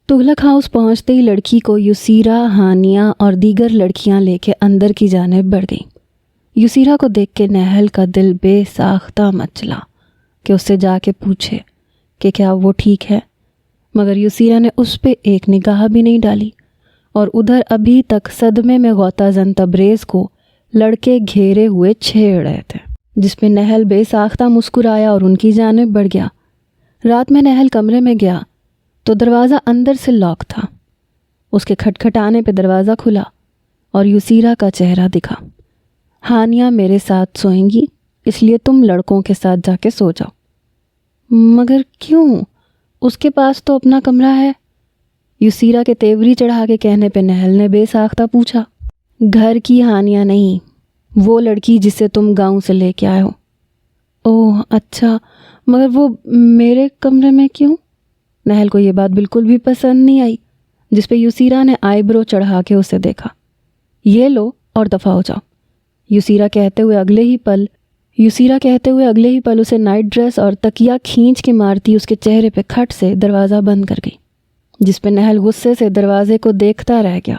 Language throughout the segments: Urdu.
تغلق ہاؤس پہنچتے ہی لڑکی کو یسیرا، ہانیہ اور دیگر لڑکیاں لے کے اندر کی جانب بڑھ گئیں۔ یسیرا کو دیکھ کے نہل کا دل بے ساختہ مچلا کہ اس سے جا کے پوچھے کہ کیا وہ ٹھیک ہے، مگر یسیرا نے اس پہ ایک نگاہ بھی نہیں ڈالی، اور ادھر ابھی تک صدمے میں غوطہ زن تبریز کو لڑکے گھیرے ہوئے چھیڑ رہے تھے، جس پہ نہل بے ساختہ مسکرایا اور ان کی جانب بڑھ گیا۔ رات میں نہل کمرے میں گیا تو دروازہ اندر سے لاک تھا۔ اس کے کھٹکھٹانے پہ دروازہ کھلا اور یسیرا کا چہرہ دکھا۔ ہانیہ میرے ساتھ سوئیں گی، اس لیے تم لڑکوں کے ساتھ جا کے سو جاؤ۔ مگر کیوں؟ اس کے پاس تو اپنا کمرہ ہے، یسیرا کے تیوری چڑھا کے کہنے پہ نہل نے بے ساختہ پوچھا۔ گھر کی ہانیہ نہیں، وہ لڑکی جسے تم گاؤں سے لے کے آئے ہو۔ اوہ اچھا، مگر وہ میرے کمرے میں کیوں؟ نہل کو یہ بات بالکل بھی پسند نہیں آئی، جس پہ یسیرا نے آئی برو چڑھا کے اسے دیکھا۔ یہ لو اور دفع ہو جاؤ۔ یسیرا کہتے ہوئے اگلے ہی پل اسے نائٹ ڈریس اور تکیہ کھینچ کے مارتی اس کے چہرے پہ کھٹ سے دروازہ بند کر گئی، جس پہ نہل غصے سے دروازے کو دیکھتا رہ گیا۔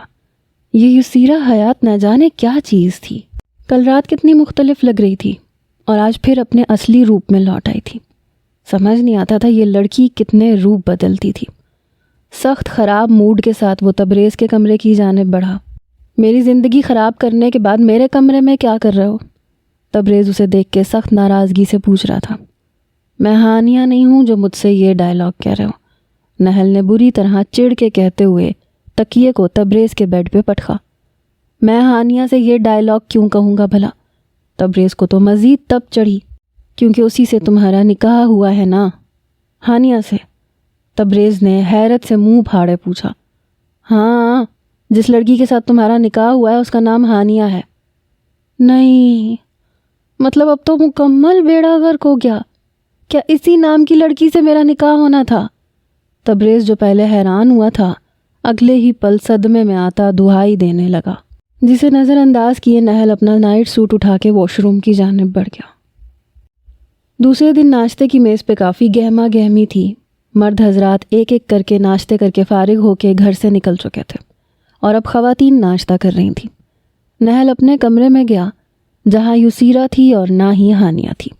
یہ یسیرا حیات نہ جانے کیا چیز تھی، کل رات کتنی مختلف لگ رہی تھی اور آج پھر اپنے اصلی روپ میں لوٹ آئی تھی۔ سمجھ نہیں آتا تھا یہ لڑکی کتنے روپ بدلتی تھی۔ سخت خراب موڈ کے ساتھ وہ تبریز کے کمرے کی جانب بڑھا۔ میری زندگی خراب کرنے کے بعد میرے کمرے میں کیا کر رہے ہو؟ تبریز اسے دیکھ کے سخت ناراضگی سے پوچھ رہا تھا۔ میں ہانیہ نہیں ہوں جو مجھ سے یہ ڈائلاگ کہہ رہے ہو، نہل نے بری طرح چڑ کے کہتے ہوئے تکیے کو تبریز کے بیڈ پہ پٹکا۔ میں ہانیہ سے یہ ڈائلاگ کیوں کہوں گا بھلا؟ تبریز کو تو مزید تب چڑھی، کیونکہ اسی سے تمہارا نکاح ہوا ہے نا؟ ہانیہ سے؟ تبریز نے حیرت سے منہ پھاڑے پوچھا۔ ہاں، جس لڑکی کے ساتھ تمہارا نکاح ہوا ہے اس کا نام ہانیہ ہے۔ نہیں، مطلب اب تو مکمل بیڑا غرق ہو گیا، کیا اسی نام کی لڑکی سے میرا نکاح ہونا تھا؟ تبریز جو پہلے حیران ہوا تھا اگلے ہی پل صدمے میں آتا دہائی دینے لگا، جسے نظر انداز کیے نہل اپنا نائٹ سوٹ اٹھا کے واش روم کی جانب بڑھ گیا۔ دوسرے دن ناشتے کی میز پہ کافی گہما گہمی تھی۔ مرد حضرات ایک ایک کر کے ناشتے کر کے فارغ ہو کے گھر سے نکل چکے تھے اور اب خواتین ناشتہ کر رہی تھیں۔ نہل اپنے کمرے میں گیا جہاں یسیرا تھی اور نہ ہی ہانیہ تھی۔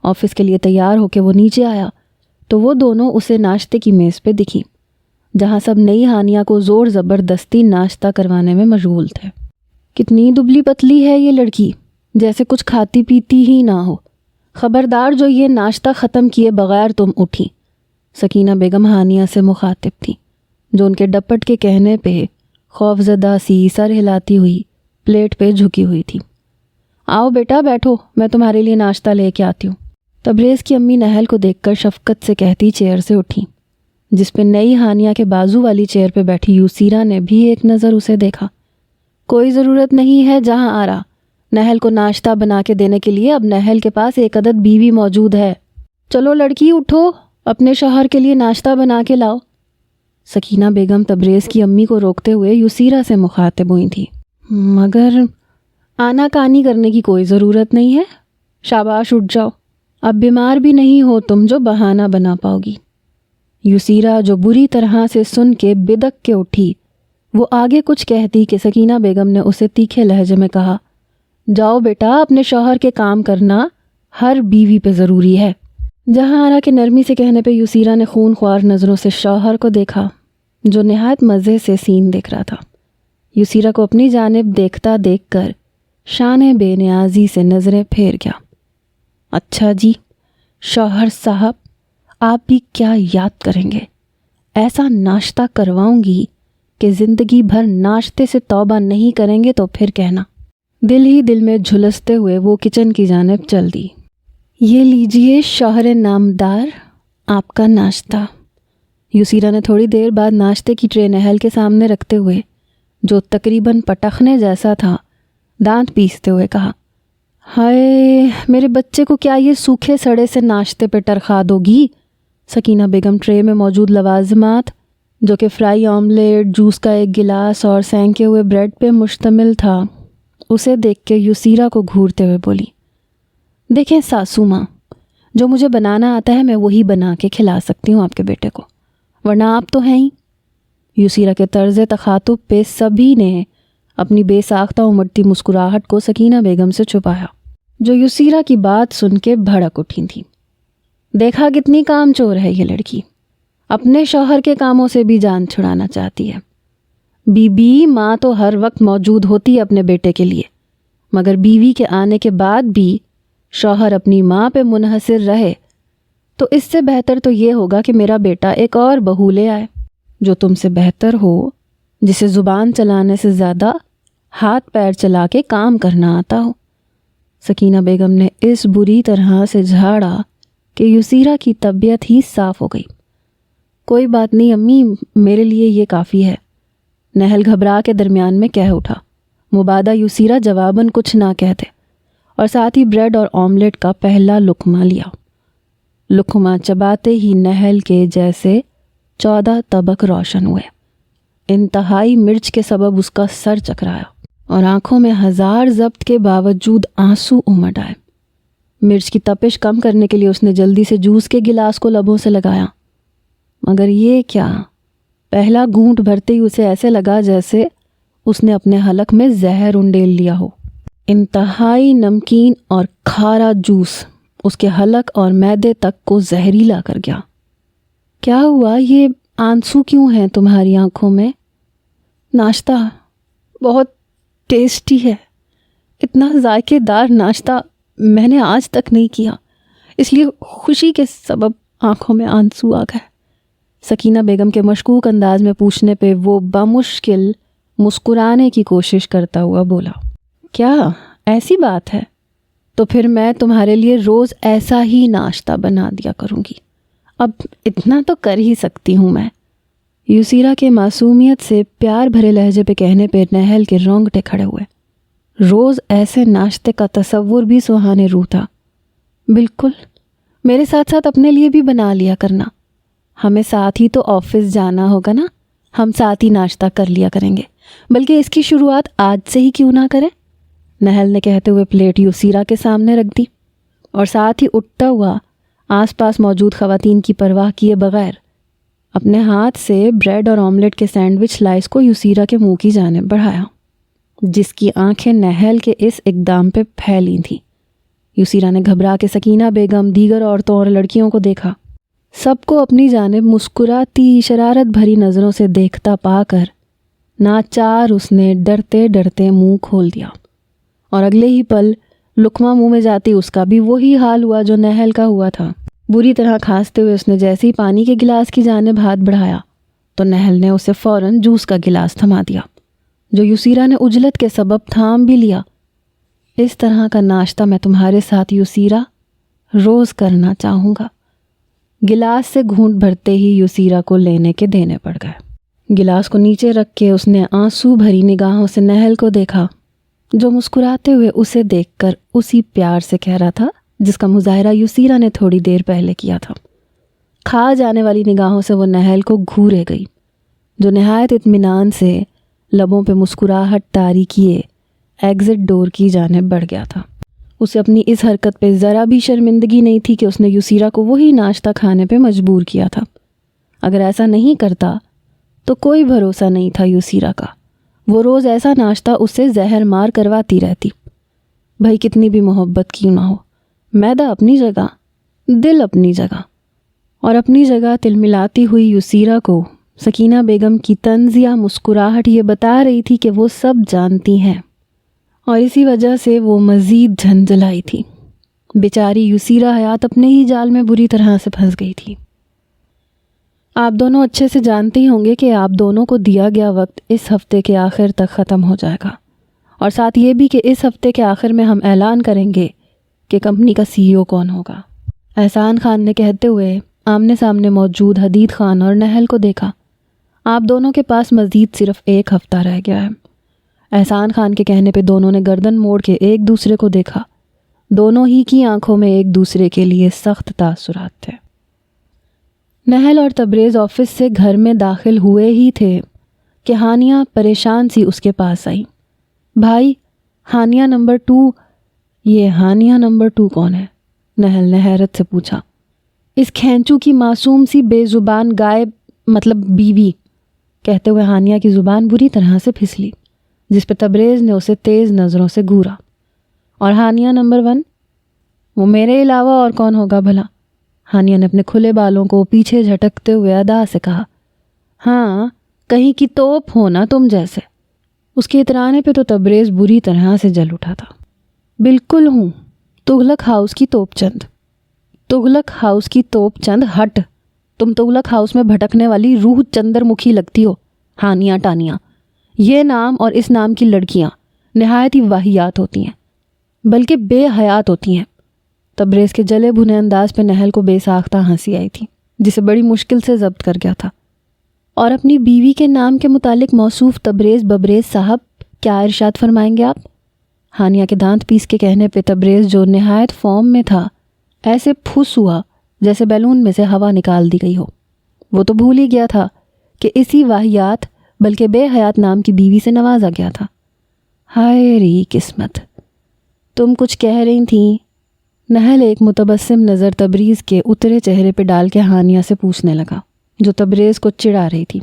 آفس کے لیے تیار ہو کے وہ نیچے آیا تو وہ دونوں اسے ناشتے کی میز پہ دکھی، جہاں سب نئی ہانیہ کو زور زبردستی ناشتہ کروانے میں مشغول تھے۔ کتنی دبلی پتلی ہے یہ لڑکی، جیسے کچھ کھاتی پیتی ہی نہ ہو۔ خبردار جو یہ ناشتہ ختم کیے بغیر تم اٹھی، سکینہ بیگم ہانیہ سے مخاطب تھی، جو ان کے ڈپٹ کے کہنے پہ خوفزدہ سی سر ہلاتی ہوئی پلیٹ پہ جھکی ہوئی تھی۔ آؤ بیٹا بیٹھو، میں تمہارے لیے ناشتہ لے کے آتی ہوں۔ تبریز کی امی نہل کو دیکھ کر شفقت سے کہتی چیئر سے اٹھی، جس پہ نئی ہانیہ کے بازو والی چیئر پہ بیٹھی یسیرا نے بھی ایک نظر اسے دیکھا۔ کوئی ضرورت نہیں ہے جہاں آ رہا، نہل کو ناشتہ بنا کے دینے کے لیے اب نہل کے پاس ایک عدد بیوی موجود ہے۔ چلو لڑکی اٹھو، اپنے شوہر کے لیے ناشتہ بنا کے لاؤ۔ سکینہ بیگم تبریز کی امی کو روکتے ہوئے یسیرا سے مخاطب ہوئی تھی۔ مگر آنا کانی کرنے کی کوئی ضرورت نہیں ہے، شاباش اٹھ جاؤ، اب بیمار بھی نہیں ہو تم جو بہانہ بنا پاؤ گی۔ یسیرا جو بری طرح سے سن کے بدک کے اٹھی، وہ آگے کچھ کہتی کہ سکینہ بیگم نے اسے تیکھے لہجے میں کہا، جاؤ بیٹا، اپنے شوہر کے کام کرنا ہر بیوی پہ ضروری ہے۔ جہاں آرا کے نرمی سے کہنے پہ یسیرا نے خون خوار نظروں سے شوہر کو دیکھا، جو نہایت مزے سے سین دیکھ رہا تھا۔ یسیرا کو اپنی جانب دیکھتا دیکھ کر شان بے نیازی سے نظریں پھیر گیا۔ اچھا جی شوہر صاحب، آپ بھی کیا یاد کریں گے، ایسا ناشتہ کرواؤں گی کہ زندگی بھر ناشتے سے توبہ نہیں کریں گے تو پھر کہنا۔ دل ہی دل میں جھلستے ہوئے وہ کچن کی جانب چل دی۔ یہ لیجئے شوہر نامدار، آپ کا ناشتہ۔ یسیرا نے تھوڑی دیر بعد ناشتے کی ٹرے نہل کے سامنے رکھتے ہوئے، جو تقریباً پٹخنے جیسا تھا، دانت پیستے ہوئے کہا، ہائے میرے بچے کو کیا یہ سوکھے سڑے سے ناشتے پہ ٹرخا دو گی؟ سکینہ بیگم ٹرے میں موجود لوازمات، جو کہ فرائی آملیٹ، جوس کا ایک گلاس اور سینکے ہوئے بریڈ پہ مشتمل تھا، اسے دیکھ کے یسیرا کو گھورتے ہوئے بولی، دیکھیں ساسو ماں، جو مجھے بنانا آتا ہے میں وہی بنا کے کھلا سکتی ہوں آپ کے بیٹے کو، ورنہ آپ تو ہیں ہی، یسیرا کے طرز تخاطب پہ سبھی نے اپنی بے ساختہ امڑتی مسکراہٹ کو سکینہ بیگم سے چھپایا، جو یسیرا کی بات سن کے بھڑک اٹھی تھیں۔ دیکھا کتنی کام چور ہے یہ لڑکی، اپنے شوہر کے کاموں سے بھی جان چھڑانا چاہتی ہے۔ بیوی ماں تو ہر وقت موجود ہوتی ہے اپنے بیٹے کے لیے، مگر بیوی کے آنے کے بعد بھی شوہر اپنی ماں پہ منحصر رہے تو اس سے بہتر تو یہ ہوگا کہ میرا بیٹا ایک اور بہو لے آئے جو تم سے بہتر ہو، جسے زبان چلانے سے زیادہ ہاتھ پیر چلا کے کام کرنا آتا ہو۔ سکینہ بیگم نے اس بری طرح سے جھاڑا کہ یسیرا کی طبیعت ہی صاف ہو گئی۔ کوئی بات نہیں امی، میرے لیے یہ کافی ہے، نہل گھبرا کے درمیان میں کہہ اٹھا۔ مبادہ یسیرا جواباً کچھ نہ کہتے اور ساتھ ہی بریڈ اور آملیٹ کا پہلا لقمہ لیا۔ لقمہ چباتے ہی نہل کے جیسے 14 طبق روشن ہوئے۔ انتہائی مرچ کے سبب اس کا سر چکرایا اور آنکھوں میں ہزار ضبط کے باوجود آنسو امڈ آئے۔ مرچ کی تپش کم کرنے کے لیے اس نے جلدی سے جوس کے گلاس کو لبوں سے لگایا، مگر یہ کیا، پہلا گھونٹ بھرتے ہی اسے ایسے لگا جیسے اس نے اپنے حلق میں زہر انڈیل لیا ہو۔ انتہائی نمکین اور کھارا جوس اس کے حلق اور معدے تک کو زہریلا کر گیا۔ کیا ہوا، یہ آنسو کیوں ہیں تمہاری آنکھوں میں؟ ناشتہ بہت ٹیسٹی ہے، اتنا ذائقے دار ناشتہ میں نے آج تک نہیں کیا، اس لیے خوشی کے سبب آنکھوں میں آنسو آ گئے۔ سکینہ بیگم کے مشکوک انداز میں پوچھنے پہ وہ بمشکل مسکرانے کی کوشش کرتا ہوا بولا، کیا ایسی بات ہے؟ تو پھر میں تمہارے لیے روز ایسا ہی ناشتہ بنا دیا کروں گی، اب اتنا تو کر ہی سکتی ہوں میں۔ یسیرا کے معصومیت سے پیار بھرے لہجے پہ کہنے پہ نہل کے رونگٹے کھڑے ہوئے۔ روز ایسے ناشتے کا تصور بھی سہانے روح تھا۔ بالکل، میرے ساتھ ساتھ اپنے لیے بھی بنا لیا کرنا، ہمیں ساتھ ہی تو آفس جانا ہوگا نا، ہم ساتھ ہی ناشتہ کر لیا کریں گے، بلکہ اس کی شروعات آج سے ہی کیوں نہ کریں؟ نہل نے کہتے ہوئے پلیٹ یسیرا کے سامنے رکھ دی اور ساتھ ہی اٹھتا ہوا آس پاس موجود خواتین کی پرواہ کیے بغیر اپنے ہاتھ سے بریڈ اور آملیٹ کے سینڈوچ سلائس کو یسیرا کے منہ کی جانب بڑھایا، جس کی آنکھیں نہل کے اس اقدام پہ پھیلی تھیں۔ یسیرا نے گھبرا کے سکینہ بیگم، دیگر عورتوں اور لڑکیوں کو دیکھا۔ سب کو اپنی جانب مسکراتی شرارت بھری نظروں سے دیکھتا پا کر ناچار اس نے ڈرتے ڈرتے منہ کھول دیا اور اگلے ہی پل لقمہ منہ میں جاتی اس کا بھی وہی حال ہوا جو نہل کا ہوا تھا۔ بری طرح کھانستے ہوئے اس نے جیسے ہی پانی کے گلاس کی جانب ہاتھ بڑھایا تو نہل نے اسے فوراً جوس کا گلاس تھما دیا، جو یسیرا نے عجلت کے سبب تھام بھی لیا۔ اس طرح کا ناشتہ میں تمہارے ساتھ یسیرا روز کرنا چاہوں گا۔ گلاس سے گھونٹ بھرتے ہی یسیرا کو لینے کے دینے پڑ گئے۔ گلاس کو نیچے رکھ کے اس نے آنسو بھری نگاہوں سے نہل کو دیکھا، جو مسکراتے ہوئے اسے دیکھ کر اسی پیار سے کہہ رہا تھا جس کا مظاہرہ یسیرا نے تھوڑی دیر پہلے کیا تھا۔ کھا جانے والی نگاہوں سے وہ نہل کو گھورے گئی، جو نہایت اطمینان سے لبوں پہ مسکراہٹ طاری کیے ایگزٹ ڈور کی جانب بڑھ گیا تھا۔ اسے اپنی اس حرکت پہ ذرا بھی شرمندگی نہیں تھی کہ اس نے یسیرا کو وہی ناشتہ کھانے پہ مجبور کیا تھا۔ اگر ایسا نہیں کرتا تو کوئی بھروسہ نہیں تھا یسیرا کا، وہ روز ایسا ناشتہ اس سے زہر مار کرواتی رہتی۔ بھائی کتنی بھی محبت کیوں نہ ہو، معدہ اپنی جگہ، دل اپنی جگہ، اور اپنی جگہ تلملاتی ہوئی یسیرا کو سکینہ بیگم کی طنزیہ مسکراہٹ یہ بتا رہی تھی کہ وہ سب جانتی ہیں، اور اسی وجہ سے وہ مزید جھنجھلائی تھی۔ بیچاری یسیرا حیات اپنے ہی جال میں بری طرح سے پھنس گئی تھی۔ آپ دونوں اچھے سے جانتے ہی ہوں گے کہ آپ دونوں کو دیا گیا وقت اس ہفتے کے آخر تک ختم ہو جائے گا، اور ساتھ یہ بھی کہ اس ہفتے کے آخر میں ہم اعلان کریں گے کہ کمپنی کا سی ای او کون ہوگا۔ احسان خان نے کہتے ہوئے آمنے سامنے موجود حدید خان اور نہل کو دیکھا۔ آپ دونوں کے پاس مزید صرف ایک ہفتہ رہ گیا ہے۔ احسان خان کے کہنے پہ دونوں نے گردن موڑ کے ایک دوسرے کو دیکھا۔ دونوں ہی کی آنکھوں میں ایک دوسرے کے لیے سخت تاثرات تھے۔ نہل اور تبریز آفس سے گھر میں داخل ہوئے ہی تھے کہ ہانیہ پریشان سی اس کے پاس آئی۔ بھائی، ہانیہ نمبر 2، یہ ہانیہ نمبر 2 کون ہے؟ نہل نے حیرت سے پوچھا۔ اس کھینچو کی معصوم سی بے زبان غائب، مطلب بیوی، کہتے ہوئے ہانیہ کی زبان بری طرح سے پھسلی، جس پہ تبریز نے اسے تیز نظروں سے گھورا۔ اور ہانیہ نمبر 1؟ وہ میرے علاوہ اور کون ہوگا بھلا؟ ہانیہ نے اپنے کھلے بالوں کو پیچھے جھٹکتے ہوئے ادا سے کہا۔ ہاں، کہیں کی توپ ہونا تم جیسے۔ اس کے اترانے پہ تو تبریز بری طرح سے جل اٹھا تھا۔ بالکل ہوں، تغلق ہاؤس کی توپ چند۔ تغلق ہاؤس کی توپ چند ہٹ! تم تغلق ہاؤس میں بھٹکنے والی روح چندر مکھی لگتی ہو، ہانیہ ٹانیہ۔ یہ نام اور اس نام کی لڑکیاں نہایت ہی واہیات ہوتی ہیں، بلکہ بے حیات ہوتی ہیں۔ تبریز کے جلے بھنے انداز پہ نہل کو بے ساختہ ہنسی آئی تھی، جسے بڑی مشکل سے ضبط کر گیا تھا۔ اور اپنی بیوی کے نام کے متعلق موصوف تبریز ببریز صاحب، کیا ارشاد فرمائیں گے آپ؟ ہانیہ کے دانت پیس کے کہنے پہ تبریز، جو نہایت فارم میں تھا، ایسے پھس ہوا جیسے بیلون میں سے ہوا نکال دی گئی ہو۔ وہ تو بھول ہی گیا تھا کہ اسی واہیات بلکہ بے حیات نام کی بیوی سے نوازا گیا تھا۔ ہائے ری قسمت! تم کچھ کہہ رہی تھیں؟ نہل ایک متبسم نظر تبریز کے اترے چہرے پہ ڈال کے ہانیہ سے پوچھنے لگا، جو تبریز کو چڑھا رہی تھی۔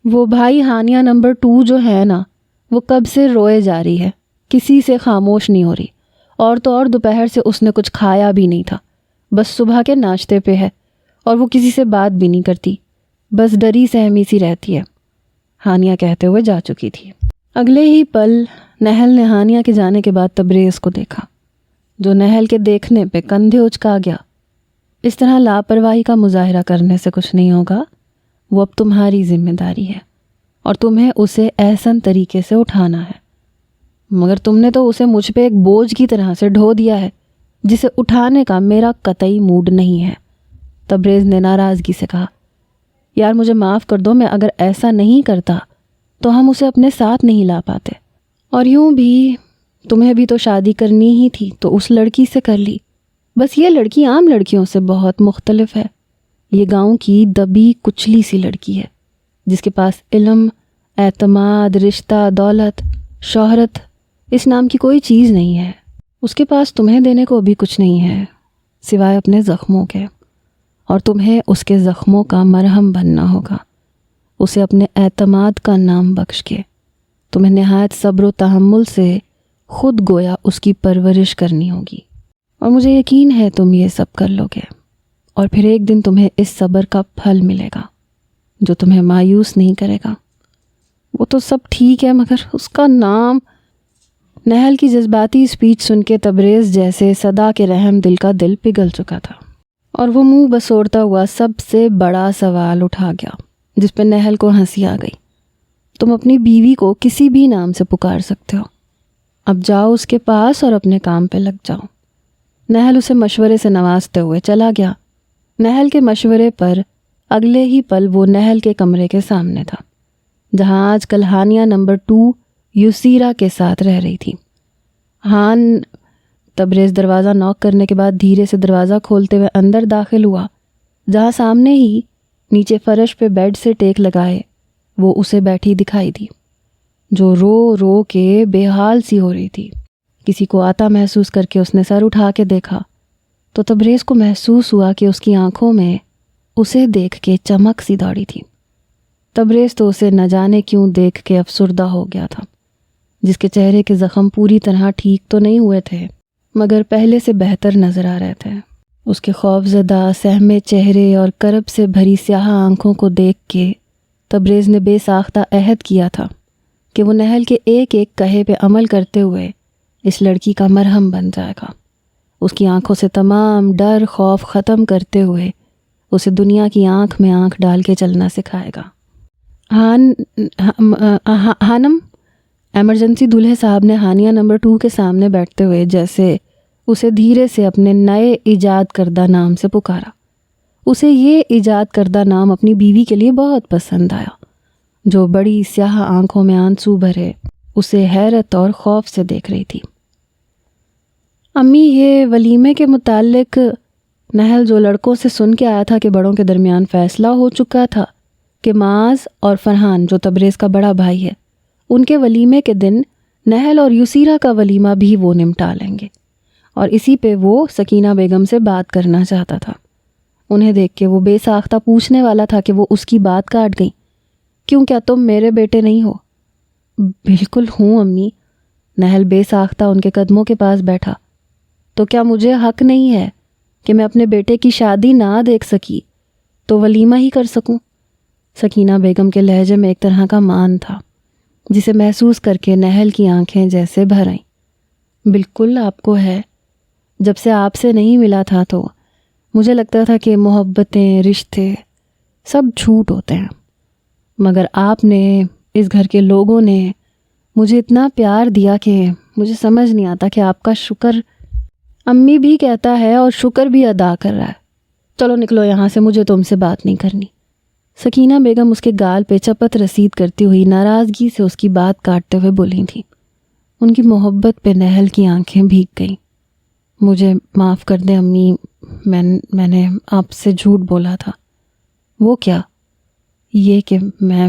وہ بھائی ہانیہ نمبر 2 جو ہے نا، وہ کب سے روئے جا رہی ہے، کسی سے خاموش نہیں ہو رہی، اور تو اور دوپہر سے اس نے کچھ کھایا بھی نہیں تھا، بس صبح کے ناشتے پہ ہے، اور وہ کسی سے بات بھی نہیں کرتی، بس ڈری سہمی سی رہتی ہے۔ ہانیہ کہتے ہوئے جا چکی تھی۔ اگلے ہی پل نہل نے ہانیہ کے جانے کے بعد تبریز کو دیکھا، جو نہل کے دیکھنے پہ کندھے اچکا گیا۔ اس طرح لاپرواہی کا مظاہرہ کرنے سے کچھ نہیں ہوگا، وہ اب تمہاری ذمہ داری ہے، اور تمہیں اسے احسن طریقے سے اٹھانا ہے۔ مگر تم نے تو اسے مجھ پہ ایک بوجھ کی طرح سے ڈھو دیا ہے، جسے اٹھانے کا میرا قطعی موڈ نہیں ہے۔ تبریز نے ناراضگی سے کہا۔ یار مجھے معاف کر دو، میں اگر ایسا نہیں کرتا تو ہم اسے اپنے ساتھ نہیں لا پاتے، اور یوں بھی تمہیں بھی تو شادی کرنی ہی تھی تو اس لڑکی سے کر لی۔ بس یہ لڑکی عام لڑکیوں سے بہت مختلف ہے، یہ گاؤں کی دبی کچلی سی لڑکی ہے، جس کے پاس علم، اعتماد، رشتہ، دولت، شہرت اس نام کی کوئی چیز نہیں ہے۔ اس کے پاس تمہیں دینے کو بھی کچھ نہیں ہے سوائے اپنے زخموں کے، اور تمہیں اس کے زخموں کا مرہم بننا ہوگا، اسے اپنے اعتماد کا نام بخش کے۔ تمہیں نہایت صبر و تحمل سے خود گویا اس کی پرورش کرنی ہوگی، اور مجھے یقین ہے تم یہ سب کر لو گے، اور پھر ایک دن تمہیں اس صبر کا پھل ملے گا جو تمہیں مایوس نہیں کرے گا۔ وہ تو سب ٹھیک ہے، مگر اس کا نام۔ نہل کی جذباتی اسپیچ سن کے تبریز جیسے صدا کے رحم دل کا دل پگھل چکا تھا، اور وہ منہ بسوڑتا ہوا سب سے بڑا سوال اٹھا گیا، جس پہ نہل کو ہنسی آ گئی۔ تم اپنی بیوی کو کسی بھی نام سے پکار سکتے ہو، اب جاؤ اس کے پاس اور اپنے کام پہ لگ جاؤ۔ نہل اسے مشورے سے نوازتے ہوئے چلا گیا۔ نہل کے مشورے پر اگلے ہی پل وہ نہل کے کمرے کے سامنے تھا، جہاں آج کل ہانیہ نمبر 2 یسیرا کے ساتھ رہ رہی تھی۔ تبریز دروازہ نوک کرنے کے بعد دھیرے سے دروازہ کھولتے ہوئے اندر داخل ہوا، جہاں سامنے ہی نیچے فرش پہ بیڈ سے ٹیک لگائے وہ اسے بیٹھی دکھائی دی، جو رو رو کے بے حال سی ہو رہی تھی۔ کسی کو آتا محسوس کر کے اس نے سر اٹھا کے دیکھا تو تبریز کو محسوس ہوا کہ اس کی آنکھوں میں اسے دیکھ کے چمک سی دوڑی تھی۔ تبریز تو اسے نہ جانے کیوں دیکھ کے افسردہ ہو گیا تھا، جس کے چہرے کے زخم پوری طرح ٹھیک تو نہیں ہوئے تھے، مگر پہلے سے بہتر نظر آ رہے تھے۔ اس کے خوفزدہ سہمے چہرے اور کرب سے بھری سیاہ آنکھوں کو دیکھ کے تبریز نے بے ساختہ عہد کیا تھا کہ وہ نہل کے ایک ایک کہے پہ عمل کرتے ہوئے اس لڑکی کا مرہم بن جائے گا، اس کی آنکھوں سے تمام ڈر خوف ختم کرتے ہوئے اسے دنیا کی آنکھ میں آنکھ ڈال کے چلنا سکھائے گا۔ ہانم، ایمرجنسی دولہے صاحب نے ہانیہ نمبر 2 کے سامنے بیٹھتے ہوئے جیسے اسے دھیرے سے اپنے نئے ایجاد کردہ نام سے پکارا۔ اسے یہ ایجاد کردہ نام اپنی بیوی کے لیے بہت پسند آیا، جو بڑی سیاہ آنکھوں میں آنسو بھرے اسے حیرت اور خوف سے دیکھ رہی تھی۔ امی، یہ ولیمے کے متعلق نہل جو لڑکوں سے سن کے آیا تھا کہ بڑوں کے درمیان فیصلہ ہو چکا تھا کہ معاذ اور فرحان، جو تبریز کا بڑا بھائی ہے، ان کے ولیمے کے دن نہل اور یسیرا کا ولیمہ بھی وہ نمٹا لیں گے، اور اسی پہ وہ سکینہ بیگم سے بات کرنا چاہتا تھا۔ انہیں دیکھ کے وہ بے ساختہ پوچھنے والا تھا کہ وہ اس کی بات کاٹ گئی کیوں، کیا تم میرے بیٹے نہیں ہو؟ بالکل ہوں امی۔ نہل بے ساختہ ان کے قدموں کے پاس بیٹھا۔ تو کیا مجھے حق نہیں ہے کہ میں اپنے بیٹے کی شادی نہ دیکھ سکی تو ولیمہ ہی کر سکوں؟ سکینہ بیگم کے لہجے میں ایک طرح کا مان تھا جسے محسوس کر کے نہل کی آنکھیں جیسے بھر آئیں۔ بالکل آپ کو ہے۔ جب سے آپ سے نہیں ملا تھا تو مجھے لگتا تھا کہ محبتیں، رشتے سب جھوٹ ہوتے ہیں، مگر آپ نے، اس گھر کے لوگوں نے مجھے اتنا پیار دیا کہ مجھے سمجھ نہیں آتا کہ آپ کا شکر امی بھی کہتا ہے اور شکر بھی ادا کر رہا ہے۔ چلو نکلو یہاں سے، مجھے تم سے بات نہیں کرنی۔ سکینہ بیگم اس کے گال پہ چپت رسید کرتی ہوئی ناراضگی سے اس کی بات کاٹتے ہوئے بولی تھیں۔ ان کی محبت پہ نہل کی آنکھیں بھیگ گئیں۔ مجھے معاف کر دیں امی، میں نے آپ سے جھوٹ بولا تھا۔ وہ کیا؟ یہ کہ میں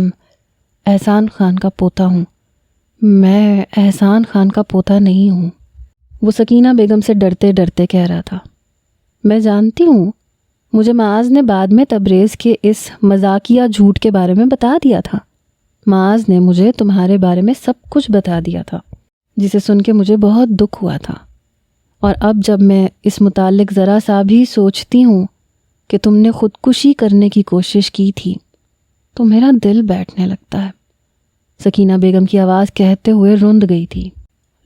احسان خان کا پوتا ہوں۔ میں احسان خان کا پوتا نہیں ہوں، وہ سکینہ بیگم سے ڈرتے ڈرتے کہہ رہا تھا۔ میں جانتی ہوں، مجھے معاذ نے بعد میں تبریز کے اس مذاقیہ جھوٹ کے بارے میں بتا دیا تھا۔ معاذ نے مجھے تمہارے بارے میں سب کچھ بتا دیا تھا، جسے سن کے مجھے بہت دکھ ہوا تھا، اور اب جب میں اس متعلق ذرا سا بھی سوچتی ہوں کہ تم نے خودکشی کرنے کی کوشش کی تھی تو میرا دل بیٹھنے لگتا ہے۔ سکینہ بیگم کی آواز کہتے ہوئے رند گئی تھی۔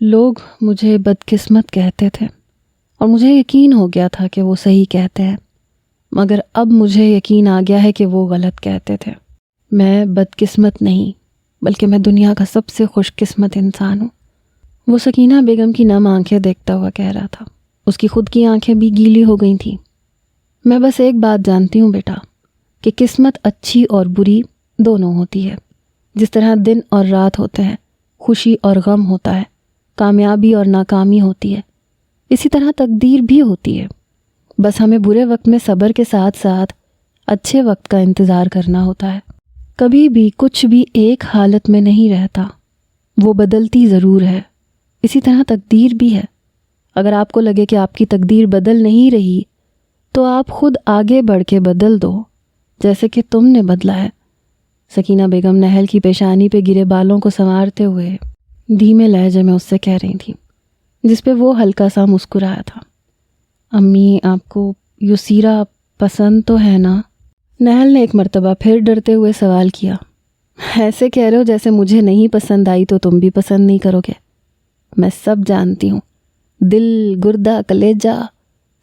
لوگ مجھے بدقسمت کہتے تھے اور مجھے یقین ہو گیا تھا کہ وہ صحیح کہتے ہیں، مگر اب مجھے یقین آ گیا ہے کہ وہ غلط کہتے تھے۔ میں بدقسمت نہیں، بلکہ میں دنیا کا سب سے خوش قسمت انسان ہوں، وہ سکینہ بیگم کی نم آنکھیں دیکھتا ہوا کہہ رہا تھا۔ اس کی خود کی آنکھیں بھی گیلی ہو گئی تھیں۔ میں بس ایک بات جانتی ہوں بیٹا، کہ قسمت اچھی اور بری دونوں ہوتی ہے۔ جس طرح دن اور رات ہوتے ہیں، خوشی اور غم ہوتا ہے، کامیابی اور ناکامی ہوتی ہے، اسی طرح تقدیر بھی ہوتی ہے۔ بس ہمیں برے وقت میں صبر کے ساتھ ساتھ اچھے وقت کا انتظار کرنا ہوتا ہے۔ کبھی بھی کچھ بھی ایک حالت میں نہیں رہتا، وہ بدلتی ضرور ہے۔ اسی طرح تقدیر بھی ہے۔ اگر آپ کو لگے کہ آپ کی تقدیر بدل نہیں رہی تو آپ خود آگے بڑھ کے بدل دو، جیسے کہ تم نے بدلا ہے۔ سکینہ بیگم نہل کی پیشانی پہ گرے بالوں کو سنوارتے ہوئے دھیمے لہجے میں اس سے کہہ رہی تھیں، جس پہ وہ ہلکا سا مسکرایا تھا۔ امی، آپ کو یسیرا پسند تو ہے نا؟ نہل نے ایک مرتبہ پھر ڈرتے ہوئے سوال کیا۔ ایسے کہہ رہے ہو جیسے مجھے نہیں پسند آئی تو تم بھی پسند نہیں کرو گے۔ میں سب جانتی ہوں، دل، گردہ، کلیجہ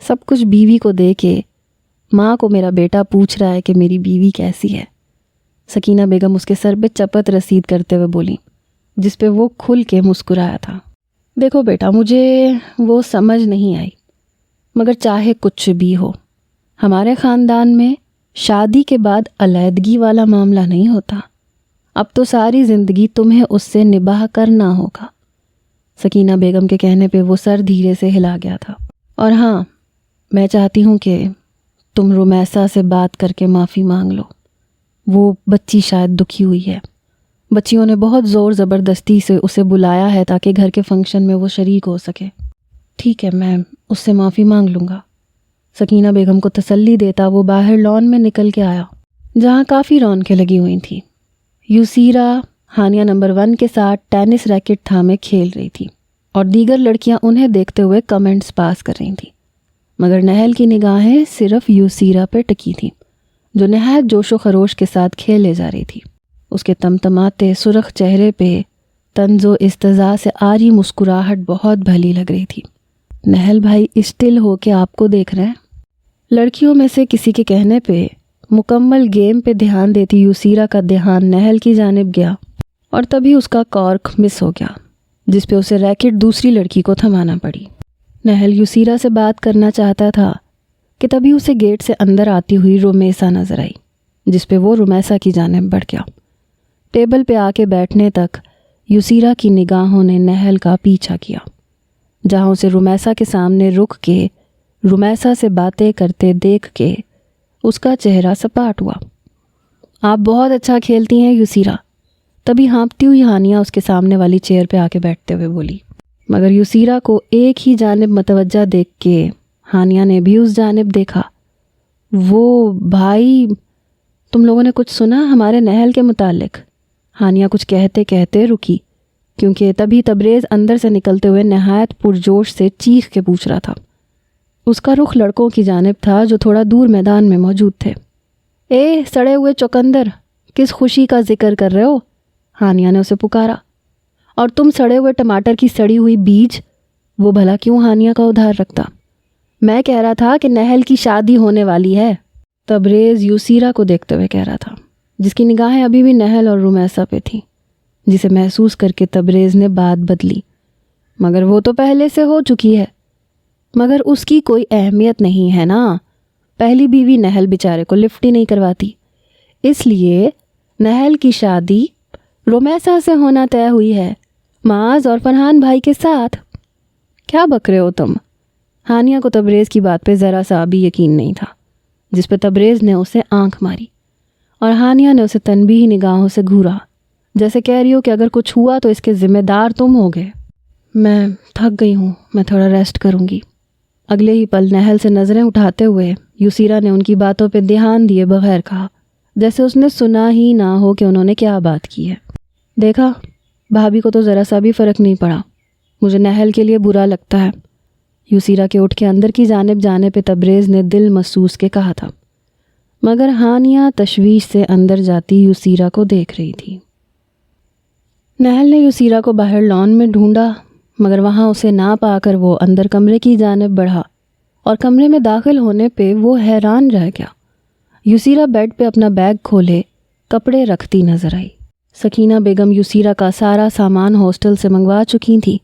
سب کچھ بیوی کو دے کے ماں کو میرا بیٹا پوچھ رہا ہے کہ میری بیوی کیسی ہے۔ سکینہ بیگم اس کے سر پہ چپت رسید کرتے ہوئے بولی، جس پہ وہ کھل کے مسکرایا تھا۔ دیکھو بیٹا، مجھے وہ سمجھ نہیں آئی، مگر چاہے کچھ بھی ہو، ہمارے خاندان میں شادی کے بعد علیحدگی والا معاملہ نہیں ہوتا۔ اب تو ساری زندگی تمہیں اس سے نباہ کرنا ہوگا۔ سکینہ بیگم کے کہنے پہ وہ سر دھیرے سے ہلا گیا تھا۔ اور ہاں، میں چاہتی ہوں کہ تم رمیسا سے بات کر کے معافی مانگ لو۔ وہ بچی شاید دکھی ہوئی ہے۔ بچیوں نے بہت زور زبردستی سے اسے بلایا ہے تاکہ گھر کے فنکشن میں وہ شریک ہو سکے۔ ٹھیک ہے، میں اس سے معافی مانگ لوں گا۔ سکینہ بیگم کو تسلی دیتا وہ باہر لان میں نکل کے آیا، جہاں کافی رونقیں لگی ہوئی تھیں۔ یسیرا ہانیہ نمبر 1 کے ساتھ ٹینس ریکٹ تھامے کھیل رہی تھی اور دیگر لڑکیاں انہیں دیکھتے ہوئے کمنٹس پاس کر رہی تھیں، مگر نہل کی نگاہیں صرف یسیرا پہ ٹکی تھیں، جو نہایت جوش و خروش کے ساتھ کھیلے جا رہی تھی۔ اس کے تمتماتے سرخ چہرے پہ طنز و استہزاء سے آری مسکراہٹ بہت بھلی لگ رہی تھی۔ نہل بھائی اسٹل ہو کے آپ کو دیکھ رہے ہیں۔ لڑکیوں میں سے کسی کے کہنے پہ مکمل گیم پہ دھیان دیتی یسیرا کا دھیان نہل کی جانب گیا، اور تبھی اس کا کارک مس ہو گیا، جس پہ اسے ریکٹ دوسری لڑکی کو تھمانا پڑی۔ نہل یسیرا سے بات کرنا چاہتا تھا کہ تبھی اسے گیٹ سے اندر آتی ہوئی رمیسا نظر آئی، جس پہ وہ رمیسا کی جانب بڑھ گیا۔ ٹیبل پہ آ کے بیٹھنے تک یسیرا کی نگاہوں نے نہل کا پیچھا کیا، جہاں اسے رمیسا کے سامنے رک کے رمیسا سے باتیں کرتے دیکھ کے اس کا چہرہ سپاٹ ہوا۔ آپ بہت اچھا کھیلتی ہیں یسیرا، تبھی ہانپتی ہوئی ہانیہ اس کے سامنے والی چیئر پہ آ کے بیٹھتے ہوئے بولی، مگر یسیرا کو ایک ہی جانب متوجہ دیکھ کے ہانیہ نے بھی اس جانب دیکھا۔ وہ بھائی تم لوگوں نے کچھ سنا ہمارے نہل کے متعلق؟ ہانیہ کچھ کہتے کہتے رکی، کیونکہ تبھی تبریز اندر سے نکلتے ہوئے نہایت پرجوش سے چیخ کے پوچھ رہا تھا۔ اس کا رخ لڑکوں کی جانب تھا جو تھوڑا دور میدان میں موجود تھے۔ اے سڑے ہوئے چوکندر، کس خوشی کا ذکر کر رہے ہو؟ ہانیہ نے اسے پکارا۔ اور تم سڑے ہوئے ٹماٹر کی سڑی ہوئی بیج، وہ بھلا کیوں ہانیہ کا ادھار رکھتا؟ میں کہہ رہا تھا کہ نہل کی شادی ہونے والی ہے، تبریز یوسیرا کو دیکھتے ہوئے کہہ رہا تھا، جس کی نگاہیں ابھی بھی نہل اور رمیسا پہ تھیں، جسے محسوس کر کے تبریز نے بات بدلی۔ مگر وہ تو پہلے سے ہو چکی ہے۔ مگر اس کی کوئی اہمیت نہیں ہے نا، پہلی بیوی نہل بیچارے کو لفٹ ہی نہیں کرواتی، اس لیے نہل کی شادی رمیسا سے ہونا طے ہوئی ہے، معاذ اور فرحان بھائی کے ساتھ۔ کیا بک رہے ہو تم؟ ہانیہ کو تبریز کی بات پہ ذرا سا بھی یقین نہیں تھا، جس پہ تبریز نے اسے آنکھ ماری اور ہانیہ نے اسے تنبیہی نگاہوں سے گھورا، جیسے کہہ رہی ہو کہ اگر کچھ ہوا تو اس کے ذمہ دار تم ہوگے۔ میں تھک گئی ہوں، میں تھوڑا ریسٹ کروں گی۔ اگلے ہی پل نہل سے نظریں اٹھاتے ہوئے یوسیرا نے ان کی باتوں پہ دھیان دیے بغیر کہا، جیسے اس نے سنا ہی نہ ہو کہ انہوں نے کیا بات کی ہے۔ دیکھا، بھابھی کو تو ذرا سا بھی فرق نہیں پڑا، مجھے نہل کے لیے برا لگتا ہے۔ یوسیرا کے اٹھ کے اندر کی جانب جانے پہ تبریز نے دل محسوس کے کہا تھا، مگر ہانیہ تشویش سے اندر جاتی یوسیرا کو دیکھ رہی تھی۔ نہل نے یوسیرا کو باہر لان میں ڈھونڈا، مگر وہاں اسے نہ پا کر وہ اندر کمرے کی جانب بڑھا، اور کمرے میں داخل ہونے پہ وہ حیران رہ گیا۔ یوسیرا بیڈ پہ اپنا بیگ کھولے کپڑے رکھتی نظر آئی۔ سکینہ بیگم یوسیرا کا سارا سامان ہاسٹل سے منگوا چکی تھی،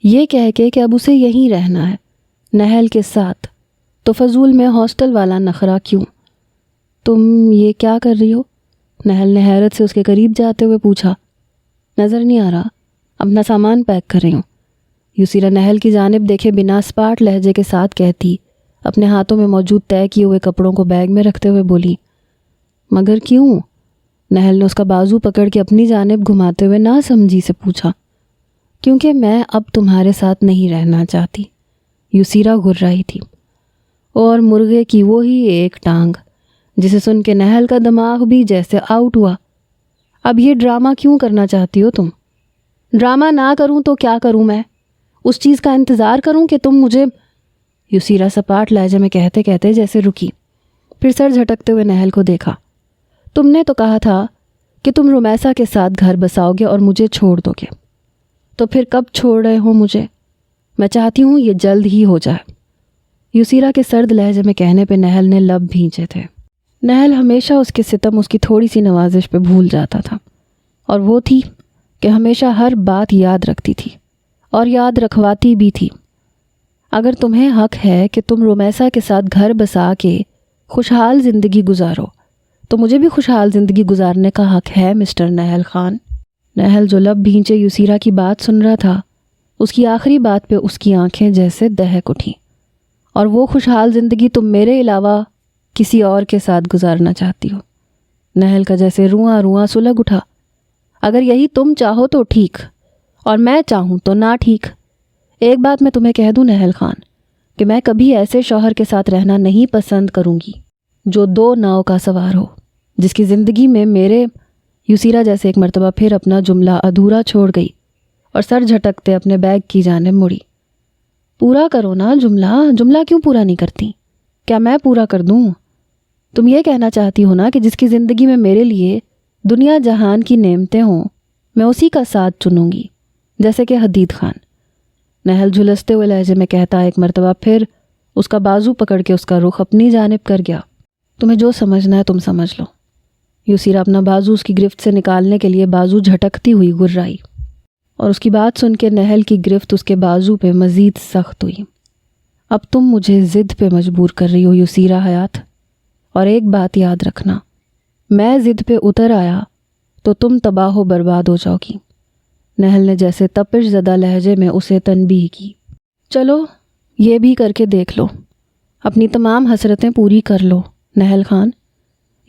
یہ کہہ کے کہ اب اسے یہیں رہنا ہے نہل کے ساتھ، تو فضول میں ہاسٹل والا نخرہ کیوں؟ تم یہ کیا کر رہی ہو؟ نہل نے حیرت سے اس کے قریب جاتے ہوئے پوچھا۔ نظر نہیں آ رہا؟ اپنا سامان پیک کر رہی ہوں، یوسیرا نہل کی جانب دیکھے بنا اسپاٹ لہجے کے ساتھ کہتی، اپنے ہاتھوں میں موجود طے کیے ہوئے کپڑوں کو بیگ میں رکھتے ہوئے بولی۔ مگر کیوں؟ نہل نے اس کا بازو پکڑ کے اپنی جانب گھماتے ہوئے نہ سمجھی سے پوچھا۔ کیونکہ میں اب تمہارے ساتھ نہیں رہنا چاہتی، یوسیرا گھررائی تھی، اور مرغے کی وہی ایک ٹانگ، جسے سن کے نہل کا دماغ بھی جیسے آؤٹ ہوا۔ اب یہ ڈرامہ کیوں کرنا چاہتی ہو تم؟ ڈرامہ نہ کروں تو کیا کروں؟ میں اس چیز کا انتظار کروں کہ تم مجھے، یوسیرا سپاٹ لہجے میں کہتے کہتے جیسے رکی، پھر سر جھٹکتے ہوئے نہل کو دیکھا۔ تم نے تو کہا تھا کہ تم رمیسا کے ساتھ گھر بساؤ گے اور مجھے چھوڑ دو گے، تو پھر کب چھوڑ رہے ہو مجھے؟ میں چاہتی ہوں یہ جلد ہی ہو جائے، یوسیرا کے سرد لہجے میں کہنے پہ نہل نے لب بھینچے تھے۔ نہل ہمیشہ اس کے ستم، اس کی تھوڑی سی نوازش پہ بھول جاتا تھا، اور وہ تھی کہ ہمیشہ ہر بات یاد رکھتی تھی اور یاد رکھواتی بھی تھی۔ اگر تمہیں حق ہے کہ تم رمیسا کے ساتھ گھر بسا کے خوشحال زندگی گزارو، تو مجھے بھی خوشحال زندگی گزارنے کا حق ہے مسٹر نہل خان۔ نہل جو لب بھینچے یوسیرا کی بات سن رہا تھا، اس کی آخری بات پہ اس کی آنکھیں جیسے دہک اٹھیں۔ اور وہ خوشحال زندگی تم میرے علاوہ کسی اور کے ساتھ گزارنا چاہتی ہو؟ نہل کا جیسے رواں رواں سلگ اٹھا۔ اگر یہی تم چاہو تو ٹھیک، اور میں چاہوں تو نہ ٹھیک۔ ایک بات میں تمہیں کہہ دوں نہل خان، کہ میں کبھی ایسے شوہر کے ساتھ رہنا نہیں پسند کروں گی جو دو ناؤ کا سوار ہو، جس کی زندگی میں میرے، یوسیرا جیسے ایک مرتبہ پھر اپنا جملہ ادھورا چھوڑ گئی اور سر جھٹکتے اپنے بیگ کی جانب مڑی۔ پورا کرو نا جملہ کیوں پورا نہیں کرتی؟ کیا میں پورا کر دوں؟ تم یہ کہنا چاہتی ہو نا کہ جس کی زندگی میں میرے لیے دنیا جہان کی نعمتیں ہوں، میں اسی کا ساتھ چنوں گی، جیسے کہ حدید خان۔ نہل جھلستے ہوئے لہجے میں کہتا ایک مرتبہ پھر اس کا بازو پکڑ کے اس کا رخ اپنی جانب کر گیا۔ تمہیں جو سمجھنا ہے تم سمجھ لو۔ یوسیرا اپنا بازو اس کی گرفت سے نکالنے کے لیے بازو جھٹکتی ہوئی گررائی، اور اس کی بات سن کے نہل کی گرفت اس کے بازو پہ مزید سخت ہوئی۔ اب تم مجھے ضد پہ مجبور کر رہی ہو یوسیرا حیات، اور ایک بات یاد رکھنا، میں ضد پہ اتر آیا تو تم تباہ و برباد ہو جاؤ گی۔ نہل نے جیسے تپش زدہ لہجے میں اسے تنبیہ کی۔ چلو یہ بھی کر کے دیکھ لو، اپنی تمام حسرتیں پوری کر لو نہل خان۔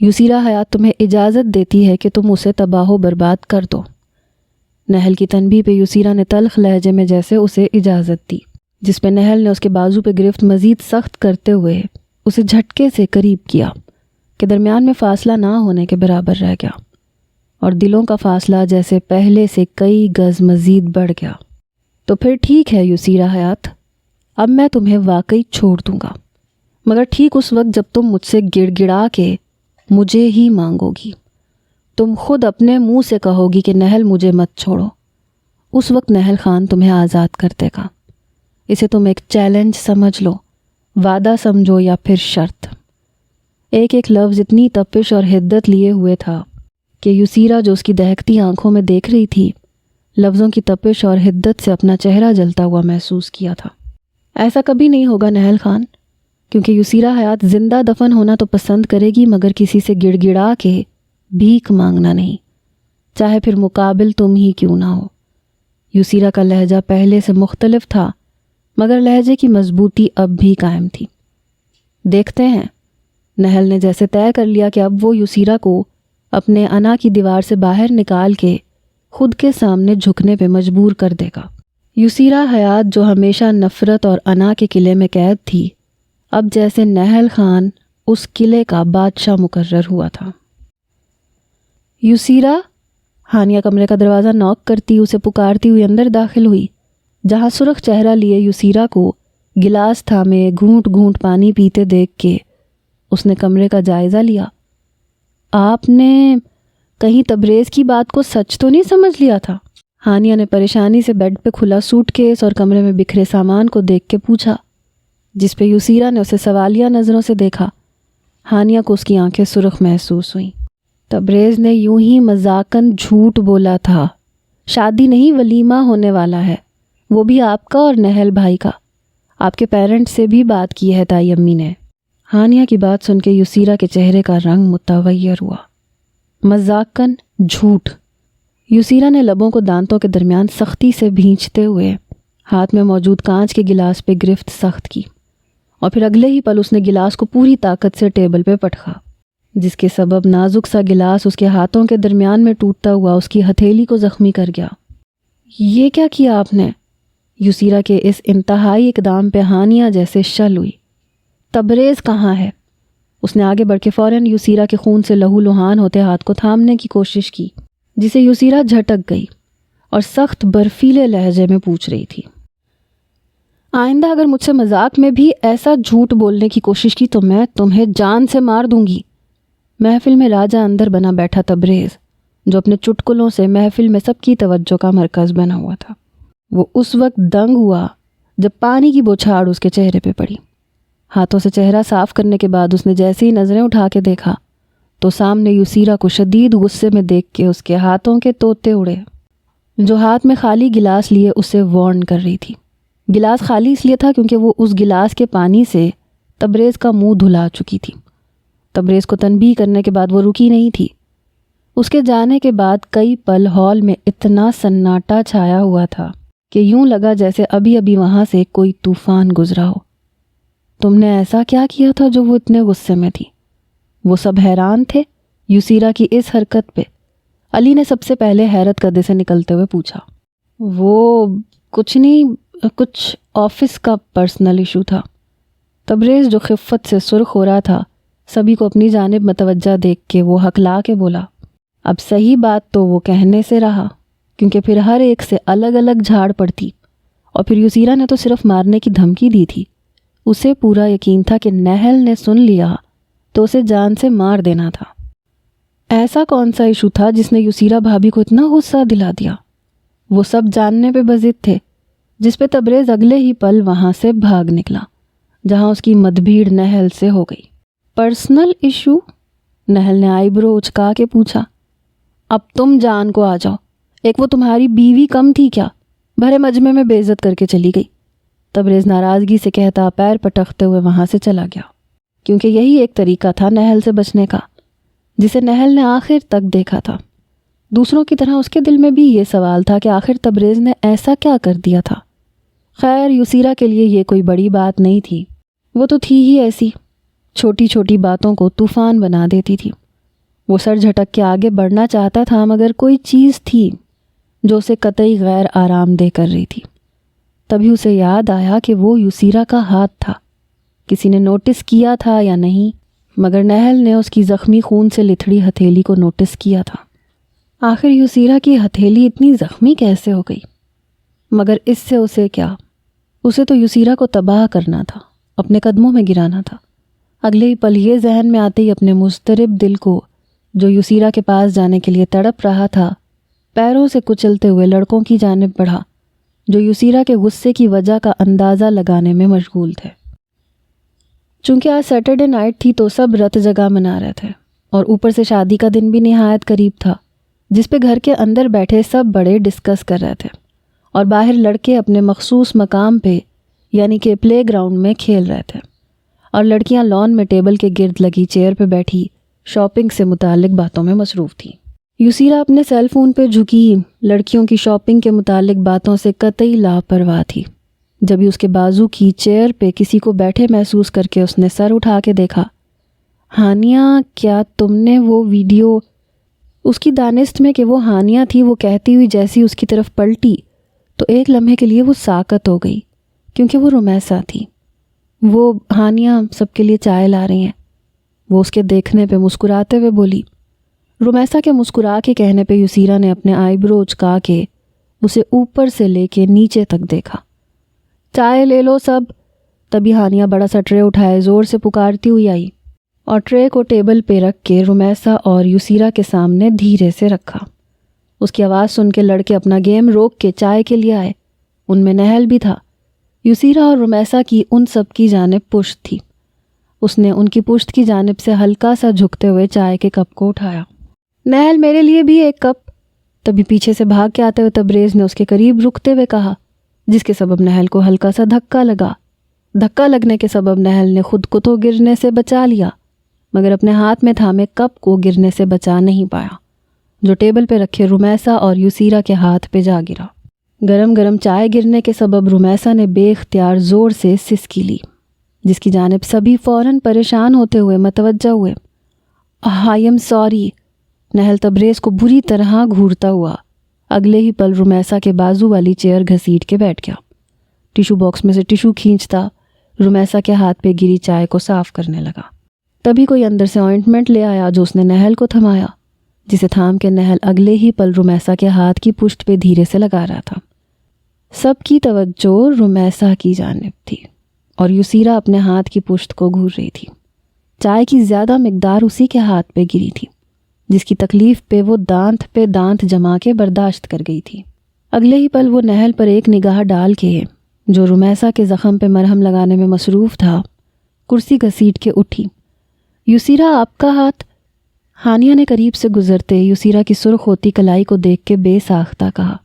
یوسیرا حیات تمہیں اجازت دیتی ہے کہ تم اسے تباہ و برباد کر دو۔ نہل کی تنبیہ پہ یوسیرا نے تلخ لہجے میں جیسے اسے اجازت دی، جس پہ نہل نے اس کے بازو پہ گرفت مزید سخت کرتے ہوئے اسے جھٹکے سے قریب کیا، کہ درمیان میں فاصلہ نہ ہونے کے برابر رہ گیا اور دلوں کا فاصلہ جیسے پہلے سے کئی گز مزید بڑھ گیا۔ تو پھر ٹھیک ہے یسیرا حیات، اب میں تمہیں واقعی چھوڑ دوں گا، مگر ٹھیک اس وقت جب تم مجھ سے گڑ گڑا کے مجھے ہی مانگو گی، تم خود اپنے منہ سے کہو گی کہ نہل مجھے مت چھوڑو، اس وقت نہل خان تمہیں آزاد کر دے گا۔ اسے تم ایک چیلنج سمجھ لو، وعدہ سمجھو یا پھر شرط۔ ایک ایک لفظ اتنی تپش اور حدت لیے ہوئے تھا کہ یسیرا جو اس کی دہکتی آنکھوں میں دیکھ رہی تھی، لفظوں کی تپش اور حدت سے اپنا چہرہ جلتا ہوا محسوس کیا تھا۔ ایسا کبھی نہیں ہوگا نہل خان، کیونکہ یسیرا حیات زندہ دفن ہونا تو پسند کرے گی مگر کسی سے گڑ گڑا کے بھیک مانگنا نہیں، چاہے پھر مقابل تم ہی کیوں نہ ہو۔ یسیرا کا لہجہ پہلے سے مختلف تھا مگر لہجے کی مضبوطی اب بھی قائم تھی۔ دیکھتے ہیں، نہل نے جیسے طے کر لیا کہ اب وہ یسیرا کو اپنے انا کی دیوار سے باہر نکال کے خود کے سامنے جھکنے پہ مجبور کر دے گا۔ یسیرا حیات جو ہمیشہ نفرت اور انا کے قلعے میں قید تھی، اب جیسے نہل خان اس قلعے کا بادشاہ مقرر ہوا تھا۔ یسیرا، ہانیہ کمرے کا دروازہ نوک کرتی اسے پکارتی ہوئی اندر داخل ہوئی، جہاں سرخ چہرہ لیے یسیرا کو گلاس تھامے گھونٹ گھونٹ پانی پیتے دیکھ کے اس نے کمرے کا جائزہ لیا۔ آپ نے کہیں تبریز کی بات کو سچ تو نہیں سمجھ لیا تھا؟ ہانیہ نے پریشانی سے بیڈ پہ کھلا سوٹ کیس اور کمرے میں بکھرے سامان کو دیکھ کے پوچھا، جس پہ یسیرا نے اسے سوالیہ نظروں سے دیکھا۔ ہانیہ کو اس کی آنکھیں سرخ محسوس ہوئیں۔ تبریز نے یوں ہی مذاقاً جھوٹ بولا تھا، شادی نہیں ولیمہ ہونے والا ہے، وہ بھی آپ کا اور نہل بھائی کا۔ آپ کے پیرنٹ سے بھی بات کی ہے تائی امی نے۔ ہانیہ کی بات سن کے یسیرا کے چہرے کا رنگ متغیر ہوا۔ مذاقاً جھوٹ؟ یسیرا نے لبوں کو دانتوں کے درمیان سختی سے بھینچتے ہوئے ہاتھ میں موجود کانچ کے گلاس پہ گرفت سخت کی، اور پھر اگلے ہی پل اس نے گلاس کو پوری طاقت سے ٹیبل پہ پٹخا، جس کے سبب نازک سا گلاس اس کے ہاتھوں کے درمیان میں ٹوٹتا ہوا اس کی ہتھیلی کو زخمی کر گیا۔ یہ کیا کیا آپ نے؟ یسیرا کے اس انتہائی اقدام پہ ہانیہ جیسے شل ہوئی۔ تبریز کہاں ہے؟ اس نے آگے بڑھ کے فوراً یسیرا کے خون سے لہو لہان ہوتے ہاتھ کو تھامنے کی کوشش کی، جسے یسیرا جھٹک گئی اور سخت برفیلے لہجے میں پوچھ رہی تھی، آئندہ اگر مجھ سے مذاق میں بھی ایسا جھوٹ بولنے کی کوشش کی تو میں تمہیں جان سے مار دوں گی۔ محفل میں راجہ اندر بنا بیٹھا تبریز، جو اپنے چٹکلوں سے محفل میں سب کی توجہ کا مرکز بنا ہوا تھا، وہ اس وقت دنگ ہوا جب پانی کی بوچھاڑ اس کے چہرے پہ پڑی۔ ہاتھوں سے چہرہ صاف کرنے کے بعد اس نے جیسے ہی نظریں اٹھا کے دیکھا تو سامنے یسیرا کو شدید غصے میں دیکھ کے اس کے ہاتھوں کے طوطے اڑے، جو ہاتھ میں خالی گلاس لیے اسے وارن کر رہی تھی۔ گلاس خالی اس لیے تھا کیونکہ وہ اس گلاس کے پانی سے تبریز کا منہ دھلا چکی تھی۔ تبریز کو تنبیہ کرنے کے بعد وہ رکی نہیں تھی۔ اس کے جانے کے بعد کئی پل ہال میں اتنا سناٹا چھایا ہوا تھا کہ یوں لگا جیسے ابھی ابھی وہاں سے کوئی طوفان گزرا ہو۔ تم نے ایسا کیا کیا تھا جو وہ اتنے غصے میں تھی؟ وہ سب حیران تھے یسیرا کی اس حرکت پہ۔ علی نے سب سے پہلے حیرت کدے سے نکلتے ہوئے پوچھا۔ وہ کچھ نہیں، کچھ آفس کا پرسنل ایشو تھا۔ تبریز جو خفت سے سرخ ہو رہا تھا سبھی کو اپنی جانب متوجہ دیکھ کے وہ ہکلا کے بولا، اب صحیح بات تو وہ کہنے سے رہا، کیونکہ پھر ہر ایک سے الگ الگ جھاڑ پڑتی، اور پھر یسیرا نے تو صرف مارنے کی دھمکی دی تھی۔ اسے پورا یقین تھا کہ نہل نے سن لیا تو اسے جان سے مار دینا تھا۔ ایسا کون سا ایشو تھا جس نے یسیرا بھابھی کو اتنا غصہ دلا دیا؟ وہ سب جاننے پہ بضد تھے، جس پہ تبریز اگلے ہی پل وہاں سے بھاگ نکلا، جہاں اس کی مدبھیڑ نہل سے ہو گئی۔ Personal issue? نہل نے آئی برو اچکا کے پوچھا۔ اب تم جان کو آ جاؤ، ایک وہ تمہاری بیوی کم تھی کیا؟ بھرے مجمع میں بے عزت کر کے چلی گئی۔ تبریز ناراضگی سے کہتا پیر پٹکتے ہوئے وہاں سے چلا گیا، کیونکہ یہی ایک طریقہ تھا نہل سے بچنے کا، جسے نہل نے آخر تک دیکھا تھا۔ دوسروں کی طرح اس کے دل میں بھی یہ سوال تھا کہ آخر تبریز نے ایسا کیا کر دیا تھا۔ خیر یسیرا کے لیے یہ کوئی بڑی بات نہیں تھی، وہ تو تھی ہی ایسی، چھوٹی چھوٹی باتوں کو طوفان بنا دیتی تھی۔ وہ سر جھٹک کے آگے بڑھنا چاہتا تھا مگر کوئی چیز تھی جو اسے قطعی غیر آرام دہ کر رہی تھی۔ تبھی اسے یاد آیا کہ وہ یسیرا کا ہاتھ تھا۔ کسی نے نوٹس کیا تھا یا نہیں؟ مگر نہل نے اس کی زخمی خون سے لتھڑی ہتھیلی کو نوٹس کیا تھا۔ آخر یسیرا کی ہتھیلی اتنی زخمی کیسے ہو گئی؟ مگر اس سے اسے کیا؟ اسے تو یسیرا کو تباہ کرنا تھا، اپنے قدموں میں گرانا تھا۔ اگلے ہی پل یہ ذہن میں آتے ہی اپنے مضطرب دل کو، جو یسیرا کے پاس جانے کے لیے تڑپ رہا تھا، پیروں سے کچلتے ہوئے لڑکوں کی جانب بڑھا جو یسیرا کے غصے کی وجہ کا اندازہ لگانے میں مشغول تھے۔ چونکہ آج سیٹرڈے نائٹ تھی تو سب رت جگہ منا رہے تھے، اور اوپر سے شادی کا دن بھی نہایت قریب تھا، جس پہ گھر کے اندر بیٹھے سب بڑے ڈسکس کر رہے تھے، اور باہر لڑکے اپنے مخصوص مقام پہ یعنی کہ پلے گراؤنڈ میں کھیل رہے تھے، اور لڑکیاں لان میں ٹیبل کے گرد لگی چیئر پہ بیٹھی شاپنگ سے متعلق باتوں میں مصروف تھیں۔ یسیرا اپنے سیل فون پہ جھکی لڑکیوں کی شاپنگ کے متعلق باتوں سے قطعی لاپرواہ تھی۔ جب ہی اس کے بازو کی چیئر پہ کسی کو بیٹھے محسوس کر کے اس نے سر اٹھا کے دیکھا۔ ہانیہ، کیا تم نے وہ ویڈیو؟ اس کی دانست میں کہ وہ ہانیہ تھی، وہ کہتی ہوئی جیسی اس کی طرف پلٹی تو ایک لمحے کے لیے وہ ساکت ہو گئی، کیونکہ وہ رمیسا تھی۔ وہ ہانیہ سب کے لیے چائے لا رہی ہیں، وہ اس کے دیکھنے پہ مسکراتے ہوئے بولی۔ رمیسا کے مسکرا کے کہنے پہ یسیرا نے اپنے آئی برو اچکا کے اسے اوپر سے لے کے نیچے تک دیکھا۔ چائے لے لو سب۔ تبھی ہانیہ بڑا سا ٹرے اٹھائے زور سے پکارتی ہوئی آئی اور ٹرے کو ٹیبل پہ رکھ کے رمیسا اور یسیرا کے سامنے دھیرے سے رکھا۔ اس کی آواز سن کے لڑکے اپنا گیم روک کے چائے کے لیے آئے۔ ان میں نہل بھی تھا۔ یسیرا اور رمیسا کی ان سب کی جانب پشت تھی۔ اس نے ان کی پشت کی جانب سے ہلکا سا جھکتے ہوئے چائے کے کپ کو اٹھایا۔ نہل، میرے لیے بھی ایک کپ۔ تبھی پیچھے سے بھاگ کے آتے ہوئے تبریز نے اس کے قریب رکتے ہوئے کہا، جس کے سبب نہل کو ہلکا سا دھکا لگا۔ دھکا لگنے کے سبب نہل نے خود کو تو گرنے سے بچا لیا، مگر اپنے ہاتھ میں تھامے کپ کو گرنے سے بچا نہیں پایا، جو ٹیبل پہ رکھے رمیسا اور یسیرا کے ہاتھ پہ جا گرا۔ گرم گرم چائے گرنے کے سبب رمیسا نے بے اختیار زور سے سسکی لی، جس کی جانب سبھی فوراً پریشان ہوتے ہوئے متوجہ ہوئے۔ I am sorry. Nihal Tabriz کو بری طرح گھورتا ہوا اگلے ہی پل رمیسا کے بازو والی چیئر گھسیٹ کے بیٹھ گیا۔ ٹیشو باکس میں سے ٹیشو کھینچتا رمیسا کے ہاتھ پہ گری چائے کو صاف کرنے لگا۔ تبھی کوئی اندر سے آئنٹمنٹ لے آیا جو اس نے نہل کو تھمایا، جسے تھام کے نہل اگلے ہی پل رمیسا کے ہاتھ کی پشت پہ دھیرے سے لگا رہا تھا۔ سب کی توجہ رمیسا کی جانب تھی اور یسیرا اپنے ہاتھ کی پشت کو گھور رہی تھی۔ چائے کی زیادہ مقدار اسی کے ہاتھ پہ گری تھی، جس کی تکلیف پہ وہ دانت جما کے برداشت کر گئی تھی۔ اگلے ہی پل وہ نہل پر ایک نگاہ ڈال کے، جو رمیسا کے زخم پہ مرہم لگانے میں مصروف تھا، کرسی گھسیٹ کے اٹھی۔ یسیرا، آپ کا ہاتھ؟ ہانیہ نے قریب سے گزرتے یسیرا کی سرخ ہوتی کلائی کو دیکھ کے بے ساختہ کہا،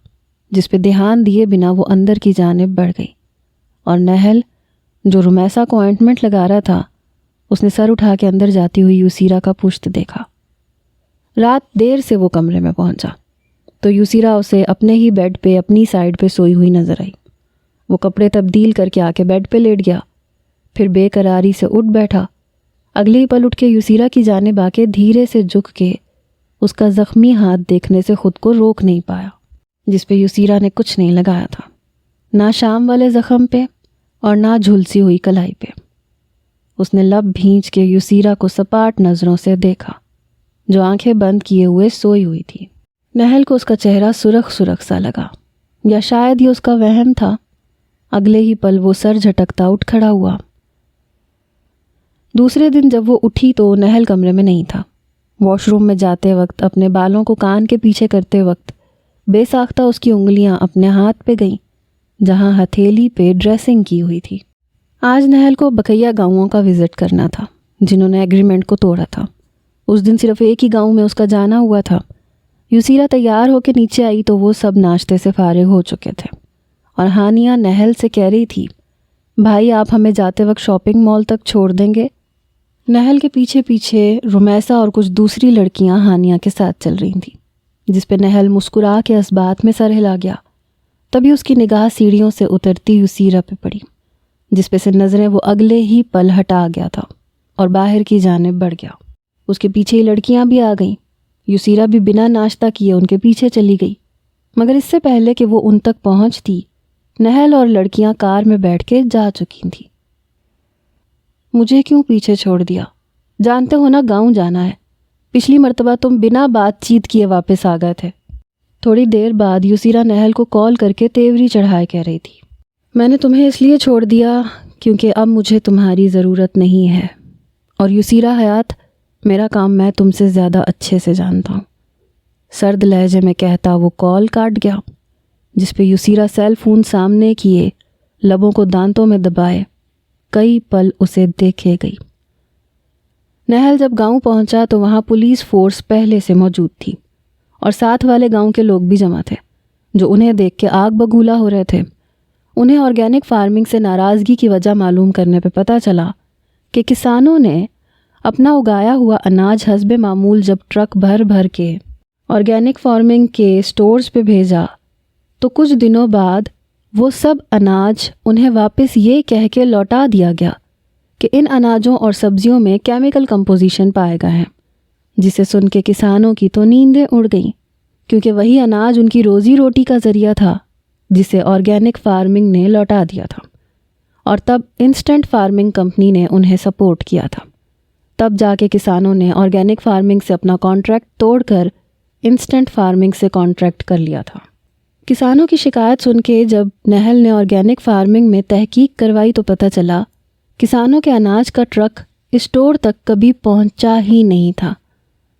جس پہ دھیان دیے بنا وہ اندر کی جانب بڑھ گئی، اور نہل جو رمیسا کو آئنٹمنٹ لگا رہا تھا، اس نے سر اٹھا کے اندر جاتی ہوئی یسیرا کا پشت دیکھا۔ رات دیر سے وہ کمرے میں پہنچا تو یسیرا اسے اپنے ہی بیڈ پہ اپنی سائڈ پہ سوئی ہوئی نظر آئی۔ وہ کپڑے تبدیل کر کے آ کے بیڈ پہ لیٹ گیا، پھر بے قراری سے اٹھ بیٹھا۔ اگلے ہی پل اٹھ کے یسیرا کی جانب آ کے دھیرے سے جھک کے اس کا زخمی ہاتھ دیکھنے سے خود کو روک نہیں پایا، جس پہ یسیرا نے کچھ نہیں لگایا تھا، نہ شام والے زخم پہ اور نہ جھلسی ہوئی کلائی پہ۔ اس نے لب بھینچ کے یسیرا کو سپاٹ نظروں سے دیکھا، جو آنکھیں بند کیے ہوئے سوئی ہوئی تھی۔ نہل کو اس کا چہرہ سرخ سا لگا، یا شاید یہ اس کا وہم تھا۔ اگلے ہی پل وہ سر جھٹکتا اٹھ کھڑا ہوا۔ دوسرے دن جب وہ اٹھی تو نہل کمرے میں نہیں تھا۔ واش روم میں جاتے وقت اپنے بالوں کو کان کے پیچھے کرتے وقت بے ساختہ اس کی انگلیاں اپنے ہاتھ پہ گئیں، جہاں ہتھیلی پہ ڈریسنگ کی ہوئی تھی۔ آج نہل کو بقیہ گاؤں کا وزٹ کرنا تھا، جنہوں نے ایگریمنٹ کو توڑا تھا۔ اس دن صرف ایک ہی گاؤں میں اس کا جانا ہوا تھا۔ یسیرا تیار ہو کے نیچے آئی تو وہ سب ناشتے سے فارغ ہو چکے تھے، اور ہانیہ نہل سے کہہ رہی تھی، بھائی آپ ہمیں جاتے وقت شاپنگ مال تک چھوڑ دیں گے؟ نہل کے پیچھے پیچھے رمیسا اور کچھ دوسری لڑکیاں ہانیہ کے ساتھ چل رہی تھیں، جس پہ نہل مسکرا کے اسبات میں سر ہلا گیا۔ تبھی اس کی نگاہ سیڑھیوں سے اترتی یسیرا پہ پڑی، جس پہ سے نظریں وہ اگلے ہی پل ہٹا گیا تھا اور باہر کی جانب بڑھ گیا۔ اس کے پیچھے ہی لڑکیاں بھی آ گئیں۔ یسیرا بھی بنا ناشتہ کیے ان کے پیچھے چلی گئی، مگر اس سے پہلے کہ وہ ان تک پہنچتی، نہل اور لڑکیاں کار میں بیٹھ کے جا چکی تھیں۔ مجھے کیوں پیچھے چھوڑ دیا؟ جانتے ہو نا گاؤں جانا ہے، پچھلی مرتبہ تم بنا بات چیت کیے واپس آ گئے تھے۔ تھوڑی دیر بعد یسیرا نہل کو کال کر کے تیوری چڑھائے کہہ رہی تھی، میں نے تمہیں اس لیے چھوڑ دیا کیونکہ اب مجھے تمہاری ضرورت نہیں ہے، اور یسیرا حیات، میرا کام میں تم سے زیادہ اچھے سے جانتا ہوں۔ سرد لہجے میں کہتا وہ کال کاٹ گیا، جس پہ یسیرا سیل فون سامنے کیے، لبوں کو دانتوں میں دبائے کئی پل اسے دیکھے گئی۔ نہل جب گاؤں پہنچا تو وہاں پولیس فورس پہلے سے موجود تھی، اور ساتھ والے گاؤں کے لوگ بھی جمع تھے جو انہیں دیکھ کے آگ بگولا ہو رہے تھے۔ انہیں آرگینک فارمنگ سے ناراضگی کی وجہ معلوم کرنے پہ پتہ چلا کہ کسانوں نے اپنا اگایا ہوا اناج حسب معمول جب ٹرک بھر بھر کے آرگینک فارمنگ کے سٹورز پہ بھیجا تو کچھ دنوں بعد وہ سب اناج انہیں واپس یہ کہہ کے لوٹا دیا گیا کہ ان اناجوں اور سبزیوں میں کیمیکل کمپوزیشن پائے گئے ہیں، جسے سن کے کسانوں کی تو نیندیں اڑ گئیں، کیونکہ وہی اناج ان کی روزی روٹی کا ذریعہ تھا جسے آرگینک فارمنگ نے لوٹا دیا تھا۔ اور تب انسٹنٹ فارمنگ کمپنی نے انہیں سپورٹ کیا تھا۔ تب جا کے کسانوں نے آرگینک فارمنگ سے اپنا کانٹریکٹ توڑ کر انسٹنٹ فارمنگ سے کانٹریکٹ کر لیا تھا۔ کسانوں کی شکایت سن کے جب نہل نے آرگینک فارمنگ میں تحقیق کروائی تو پتہ چلا کسانوں کے اناج کا ٹرک اسٹور تک کبھی پہنچا ہی نہیں تھا،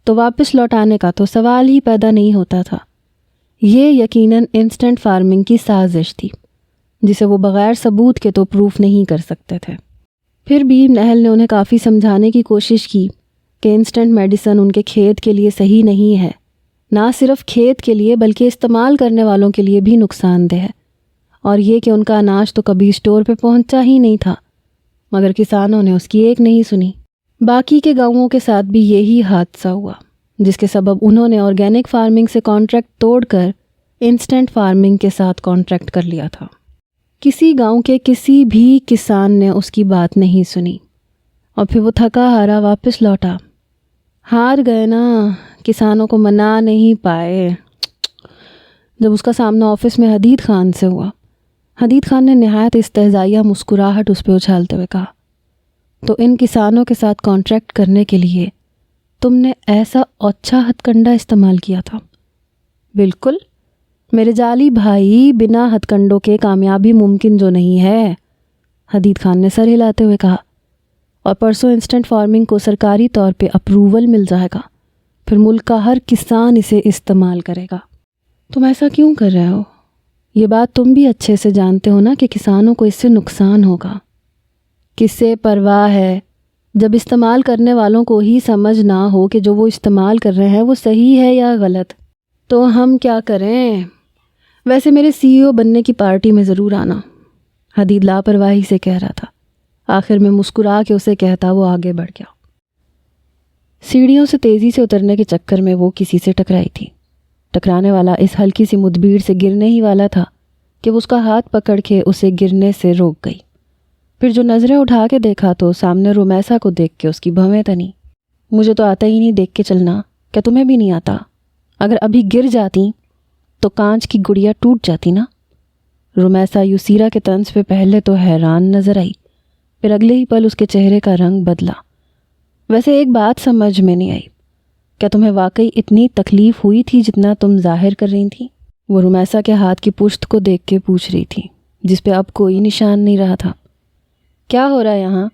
تو واپس لوٹانے کا تو سوال ہی پیدا نہیں ہوتا تھا۔ یہ یقیناً انسٹنٹ فارمنگ کی سازش تھی، جسے وہ بغیر ثبوت کے تو پروف نہیں کر سکتے تھے۔ پھر بھی نہل نے انہیں کافی سمجھانے کی کوشش کی کہ انسٹنٹ میڈیسن ان کے کھیت کے لیے صحیح نہیں ہے، نہ صرف کھیت کے لیے بلکہ استعمال کرنے والوں کے لیے بھی نقصان دہ ہے، اور یہ کہ ان کا اناج تو کبھی اسٹور پہ پہنچا ہی نہیں تھا، مگر کسانوں نے اس کی ایک نہیں سنی۔ باقی کے گاؤں کے ساتھ بھی یہی حادثہ ہوا، جس کے سبب انہوں نے آرگینک فارمنگ سے کانٹریکٹ توڑ کر انسٹنٹ فارمنگ کے ساتھ کانٹریکٹ کر لیا تھا۔ کسی گاؤں کے کسی بھی کسان نے اس کی بات نہیں سنی، اور پھر وہ تھکا ہارا واپس لوٹا۔ ہار گئے نا، کسانوں کو منا نہیں پائے۔ جب اس کا سامنا آفس میں حدید خان سے ہوا، حدید خان نے نہایت استہزائیہ مسکراہٹ اس پہ اچھالتے ہوئے کہا، تو ان کسانوں کے ساتھ کانٹریکٹ کرنے کے لیے تم نے ایسا اچھا ہتھ کنڈا استعمال کیا تھا؟ بالکل میرے جعلی بھائی، بنا ہتھ کنڈوں کے کامیابی ممکن جو نہیں ہے، حدید خان نے سر ہلاتے ہوئے کہا، اور پرسوں انسٹنٹ فارمنگ کو سرکاری طور پہ اپروول مل جائے گا، پھر ملک کا ہر کسان اسے استعمال کرے گا۔ تم ایسا کیوں کر رہے ہو؟ یہ بات تم بھی اچھے سے جانتے ہو نا کہ کسانوں کو اس سے نقصان ہوگا۔ کس سے پرواہ ہے جب استعمال کرنے والوں کو ہی سمجھ نہ ہو کہ جو وہ استعمال کر رہے ہیں وہ صحیح ہے یا غلط، تو ہم کیا کریں؟ ویسے میرے CEO بننے کی پارٹی میں ضرور آنا، حدید لاپرواہی سے کہہ رہا تھا۔ آخر میں مسکرا کے اسے کہتا وہ آگے بڑھ گیا۔ سیڑھیوں سے تیزی سے اترنے کے چکر میں وہ کسی سے ٹکرائی تھی۔ ٹکرانے والا اس ہلکی سی مدبیر سے گرنے ہی والا تھا کہ وہ اس کا ہاتھ پکڑ کے اسے گرنے سے روک گئی۔ پھر جو نظریں اٹھا کے دیکھا تو سامنے رومیسا کو دیکھ کے اس کی بھویں تنی۔ مجھے تو آتا ہی نہیں دیکھ کے چلنا، کیا تمہیں بھی نہیں آتا؟ اگر ابھی گر جاتی تو کانچ کی گڑیا ٹوٹ جاتی نا۔ رومیسا یسیرا کے طنز پہ پہلے تو حیران نظر آئی، پھر اگلے ہی پل اس کے چہرے کا رنگ بدلا۔ ویسے ایک بات سمجھ میں نہیں آئی، کیا تمہیں واقعی اتنی تکلیف ہوئی تھی جتنا تم ظاہر کر رہی تھی؟ وہ رومیسا کے ہاتھ کی پشت کو دیکھ کے پوچھ رہی تھی، جس پہ اب کوئی نشان نہیں رہا تھا۔ کیا ہو رہا ہے یہاں؟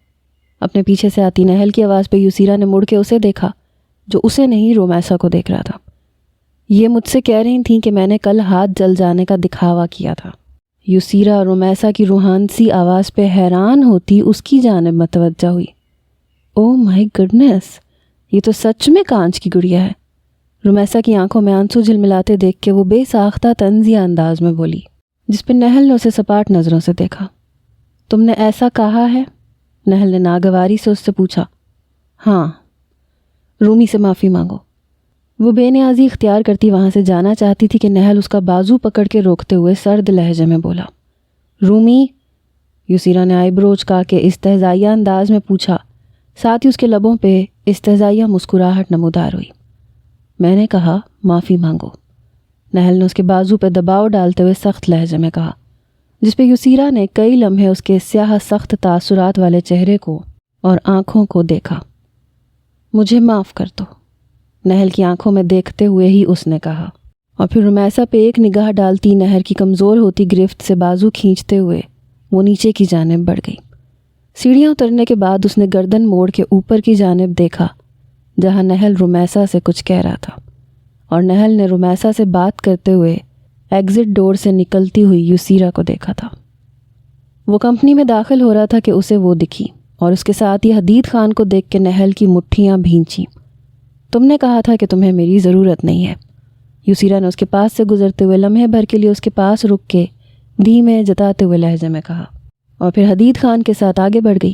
اپنے پیچھے سے آتی نہل کی آواز پہ یسیرا نے مڑ کے اسے دیکھا، جو اسے نہیں رومیسا کو دیکھ رہا تھا۔ یہ مجھ سے کہہ رہی تھیں کہ میں نے کل ہاتھ جل جانے کا دکھاوا کیا تھا۔ یسیرا رومیسا کی روحانسی آواز پہ حیران ہوتی اس کی جانب متوجہ ہوئی۔ او مائی گڈنس، یہ تو سچ میں کانچ کی گڑیا ہے۔ رومیسا کی آنکھوں میں آنسو جھلملاتے دیکھ کے وہ بے ساختہ طنزیہ انداز میں بولی، جس پہ نہل نے اسے سپاٹ نظروں سے دیکھا۔ تم نے ایسا کہا ہے؟ نہل نے ناگواری سے اس سے پوچھا۔ ہاں۔ رومی سے معافی مانگو۔ وہ بے نیازی اختیار کرتی وہاں سے جانا چاہتی تھی کہ نہل اس کا بازو پکڑ کے روکتے ہوئے سرد لہجے میں بولا، رومی؟ یسیرا نے آئی برو اچکا کے استہزائیہ انداز میں پوچھا، ساتھ ہی اس کے لبوں پہ استہزائیہ مسکراہٹ نمودار ہوئی۔ میں نے کہا معافی مانگو، نہل نے اس کے بازو پہ دباؤ ڈالتے ہوئے سخت لہجے میں کہا، جس پہ یسیرا نے کئی لمحے اس کے سیاہ سخت تاثرات والے چہرے کو اور آنکھوں کو دیکھا۔ مجھے معاف کر دو، نہل کی آنکھوں میں دیکھتے ہوئے ہی اس نے کہا، اور پھر رمیسا پہ ایک نگاہ ڈالتی نہر کی کمزور ہوتی گرفت سے بازو کھینچتے ہوئے وہ نیچے کی جانب بڑھ گئی۔ سیڑھیاں اترنے کے بعد اس نے گردن موڑ کے اوپر کی جانب دیکھا جہاں نہل رمیسا سے کچھ کہہ رہا تھا، اور نہل نے رمیسا سے بات کرتے ہوئے ایگزٹ ڈور سے نکلتی ہوئی یسیرا کو دیکھا تھا۔ وہ کمپنی میں داخل ہو رہا تھا کہ اسے وہ دکھی، اور اس کے ساتھ ہی حدید خان کو دیکھ کے نہل کی مٹھیاں بھینچیں۔ تم نے کہا تھا کہ تمہیں میری ضرورت نہیں ہے، یسیرا نے اس کے پاس سے گزرتے ہوئے لمحے بھر کے لیے اس کے پاس رک کے دھیمے جتاتے ہوئے لہجے میں کہا، اور پھر حدید خان کے ساتھ آگے بڑھ گئی۔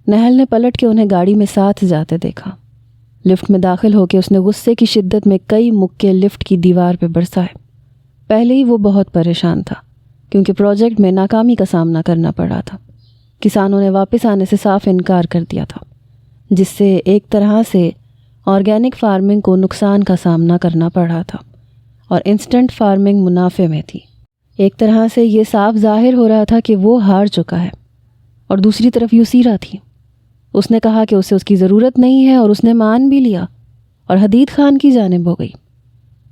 نہل نے پلٹ کے انہیں گاڑی میں ساتھ جاتے دیکھا۔ لفٹ میں داخل ہو کے اس نے غصے کی شدت میں کئی مکے لفٹ کی دیوار پہ برسائے۔ پہلے ہی وہ بہت پریشان تھا کیونکہ پروجیکٹ میں ناکامی کا سامنا کرنا پڑ رہا تھا۔ کسانوں نے واپس آنے سے صاف انکار کر دیا تھا، جس سے ایک طرح سے آرگینک فارمنگ کو نقصان کا سامنا کرنا پڑ رہا تھا اور انسٹنٹ فارمنگ منافع میں تھی۔ ایک طرح سے یہ صاف ظاہر ہو رہا تھا کہ وہ ہار چکا ہے، اور دوسری طرف یسیرا تھی۔ اس نے کہا کہ اسے اس کی ضرورت نہیں ہے اور اس نے مان بھی لیا اور حدید خان کی جانب ہو گئی۔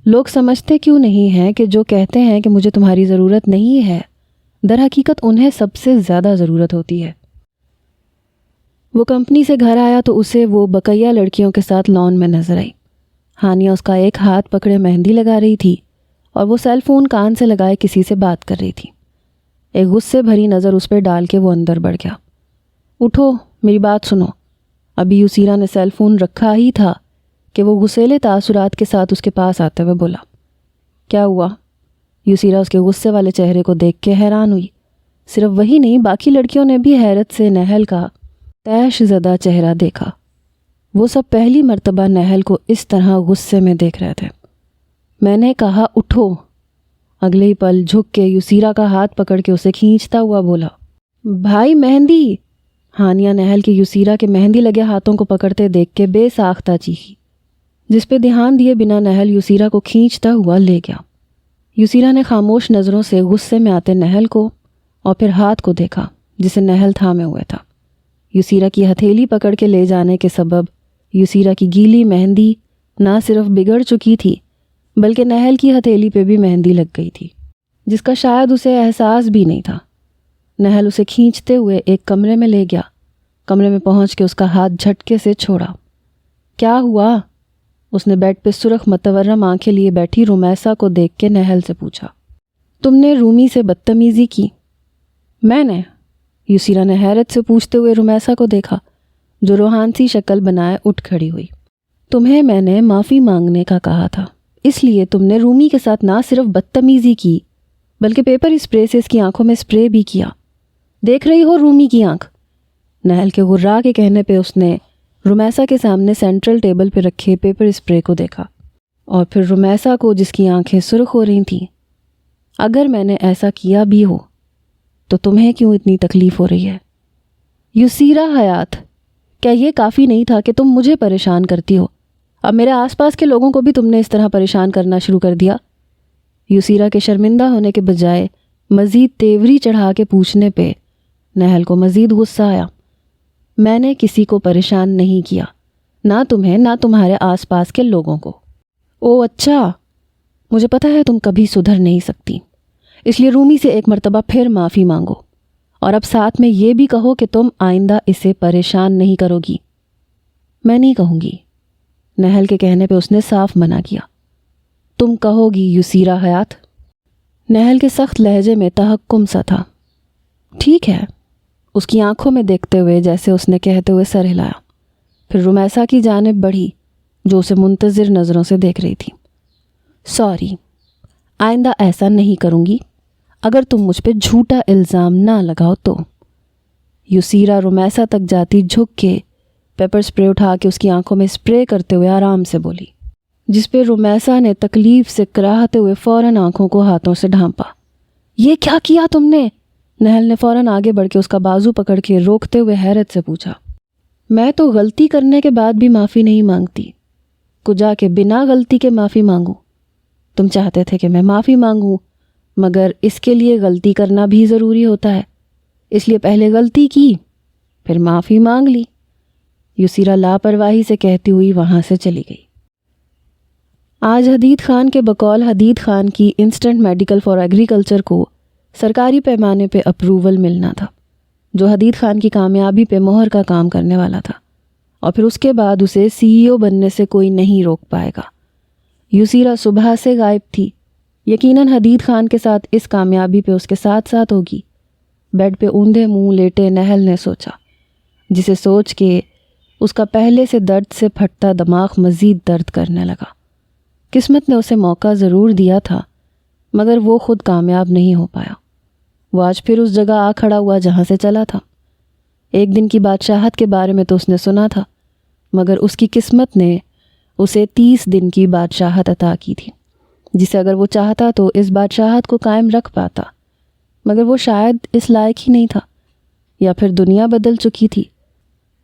لوگ سمجھتے کیوں نہیں ہیں کہ جو کہتے ہیں کہ مجھے تمہاری ضرورت نہیں ہے، در حقیقت انہیں سب سے زیادہ ضرورت ہوتی ہے۔ وہ کمپنی سے گھر آیا تو اسے وہ بقیہ لڑکیوں کے ساتھ لان میں نظر آئی۔ ہانیہ اس کا ایک ہاتھ پکڑے مہندی لگا رہی تھی اور وہ سیل فون کان سے لگائے کسی سے بات کر رہی تھی۔ ایک غصے بھری نظر اس پہ ڈال کے وہ اندر بڑھ گیا۔ اٹھو، میری بات سنو۔ ابھی یسیرا نے سیل فون رکھا ہی تھا کہ وہ غصیلے تاثرات کے ساتھ اس کے پاس آتے ہوئے بولا، کیا ہوا؟ یسیرا اس کے غصے والے چہرے کو دیکھ کے حیران ہوئی۔ صرف وہی نہیں، باقی لڑکیوں نے بھی حیرت سے نہل کا تیش زدہ چہرہ دیکھا۔ وہ سب پہلی مرتبہ نہل کو اس طرح غصے میں دیکھ رہے تھے۔ میں نے کہا اٹھو۔ اگلے ہی پل جھک کے یسیرا کا ہاتھ پکڑ کے اسے کھینچتا ہوا بولا، بھائی مہندی۔ ہانیہ نہل کے یسیرا کے مہندی لگے ہاتھوں کو پکڑتے دیکھ کے بے ساختہ چیخی، جس پہ دھیان دیے بنا نہل یسیرا کو کھینچتا ہوا لے گیا۔ یسیرا نے خاموش نظروں سے غصے میں آتے نہل کو اور پھر ہاتھ کو دیکھا جسے نہل تھامے ہوئے تھا۔ یسیرا کی ہتھیلی پکڑ کے لے جانے کے سبب یسیرا کی گیلی مہندی نہ صرف بگڑ چکی تھی بلکہ نہل کی ہتھیلی پہ بھی مہندی لگ گئی تھی، جس کا شاید اسے احساس بھی نہیں تھا۔ نہل اسے کھینچتے ہوئے ایک کمرے میں لے گیا۔ کمرے میں پہنچ کے اس کا ہاتھ جھٹکے سے چھوڑا۔ کیا ہوا؟ اس نے بیڈ پہ سرخ متورم آنکھیں لیے بیٹھی رمیسا کو دیکھ کے نہل سے پوچھا، تم نے رومی سے بدتمیزی کی؟ میں نے؟ یسیرا نے حیرت سے پوچھتے ہوئے رمیسا کو دیکھا، جو روحانسی شکل بنائے اٹھ کھڑی ہوئی۔ تمہیں میں نے معافی مانگنے کا کہا تھا، اس لیے تم نے رومی کے ساتھ نہ صرف بدتمیزی کی بلکہ پیپر اسپرے سے اس کی آنکھوں میں اسپرے بھی کیا۔ دیکھ رہی ہو رومی کی آنکھ؟ نہل کے غرا کے کہنے پہ اس نے رمیسا کے سامنے سینٹرل ٹیبل پہ رکھے پیپر اسپرے کو دیکھا اور پھر رمیسا کو، جس کی آنکھیں سرخ ہو رہی تھیں۔ اگر میں نے ایسا کیا بھی ہو تو تمہیں کیوں اتنی تکلیف ہو رہی ہے؟ یسیرا حیات، کیا یہ کافی نہیں تھا کہ تم مجھے پریشان کرتی ہو؟ اب میرے آس پاس کے لوگوں کو بھی تم نے اس طرح پریشان کرنا شروع کر دیا۔ یسیرا کے شرمندہ ہونے کے بجائے مزید تیوری چڑھا کے پوچھنے پہ نہل کو مزید غصہ آیا۔ میں نے کسی کو پریشان نہیں کیا، نہ تمہیں نہ تمہارے آس پاس کے لوگوں کو۔ او اچھا، مجھے پتہ ہے تم کبھی سدھر نہیں سکتی، اس لیے رومی سے ایک مرتبہ پھر معافی مانگو، اور اب ساتھ میں یہ بھی کہو کہ تم آئندہ اسے پریشان نہیں کرو گی۔ میں نہیں کہوں گی، نہل کے کہنے پہ اس نے صاف منع کیا۔ تم کہو گی یسیرا حیات؟ نہل کے سخت لہجے میں تحکم سا تھا۔ ٹھیک ہے، اس کی آنکھوں میں دیکھتے ہوئے جیسے اس نے کہتے ہوئے سر ہلایا، پھر رمیسا کی جانب بڑھی جو اسے منتظر نظروں سے دیکھ رہی تھی۔ سوری، آئندہ ایسا نہیں کروں گی اگر تم مجھ پہ جھوٹا الزام نہ لگاؤ تو۔ یسیرا رمیسا تک جاتی جھک کے پیپر سپرے اٹھا کے اس کی آنکھوں میں سپرے کرتے ہوئے آرام سے بولی، جس پہ رمیسا نے تکلیف سے کراہتے ہوئے فوراً آنکھوں کو ہاتھوں سے ڈھانپا۔ یہ کیا کیا تم نے؟ نہل نے فوراً آگے بڑھ کے اس کا بازو پکڑ کے روکتے ہوئے حیرت سے پوچھا۔ میں تو غلطی کرنے کے بعد بھی معافی نہیں مانگتی، کجا کے بنا غلطی کے معافی مانگوں؟ تم چاہتے تھے کہ میں معافی مانگوں، مگر اس کے لیے غلطی کرنا بھی ضروری ہوتا ہے، اس لیے پہلے غلطی کی پھر معافی مانگ لی۔ یسیرا لاپرواہی سے کہتی ہوئی وہاں سے چلی گئی۔ آج حدید خان کے بقول حدید خان کی انسٹنٹ میڈیکل فار ایگریکلچر کو سرکاری پیمانے پہ اپروول ملنا تھا، جو حدید خان کی کامیابی پہ مہر کا کام کرنے والا تھا، اور پھر اس کے بعد اسے CEO بننے سے کوئی نہیں روک پائے گا۔ یسیرا صبح سے غائب تھی، یقیناً حدید خان کے ساتھ اس کامیابی پہ اس کے ساتھ ساتھ ہوگی۔ بیڈ پہ اوندھے منہ لیٹے نہل نے سوچا، جسے سوچ کے اس کا پہلے سے درد سے پھٹتا دماغ مزید درد کرنے لگا۔ قسمت نے اسے موقع ضرور دیا تھا، مگر وہ خود کامیاب نہیں ہو پایا۔ وہ آج پھر اس جگہ آ کھڑا ہوا جہاں سے چلا تھا۔ ایک دن کی بادشاہت کے بارے میں تو اس نے سنا تھا، مگر اس کی قسمت نے اسے 30 دن کی بادشاہت عطا کی تھی، جسے اگر وہ چاہتا تو اس بادشاہت کو قائم رکھ پاتا، مگر وہ شاید اس لائق ہی نہیں تھا، یا پھر دنیا بدل چکی تھی۔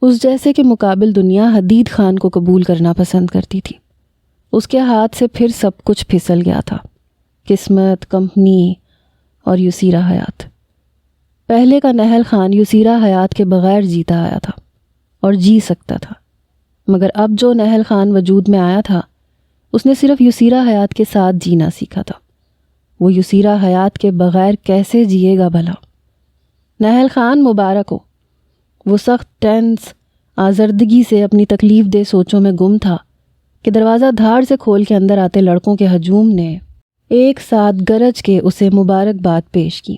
اس جیسے کے مقابل دنیا حدید خان کو قبول کرنا پسند کرتی تھی۔ اس کے ہاتھ سے پھر سب کچھ پھسل گیا تھا، قسمت، کمپنی اور یسیرا حیات۔ پہلے کا نہل خان یسیرا حیات کے بغیر جیتا آیا تھا اور جی سکتا تھا، مگر اب جو نہل خان وجود میں آیا تھا اس نے صرف یسیرا حیات کے ساتھ جینا سیکھا تھا۔ وہ یسیرا حیات کے بغیر کیسے جیے گا بھلا؟ نہل خان مبارک ہو۔ وہ سخت ٹینس آزردگی سے اپنی تکلیف دہ سوچوں میں گم تھا کہ دروازہ دھاڑ سے کھول کے اندر آتے لڑکوں کے ہجوم نے ایک ساتھ گرج کے اسے مبارکباد پیش کی،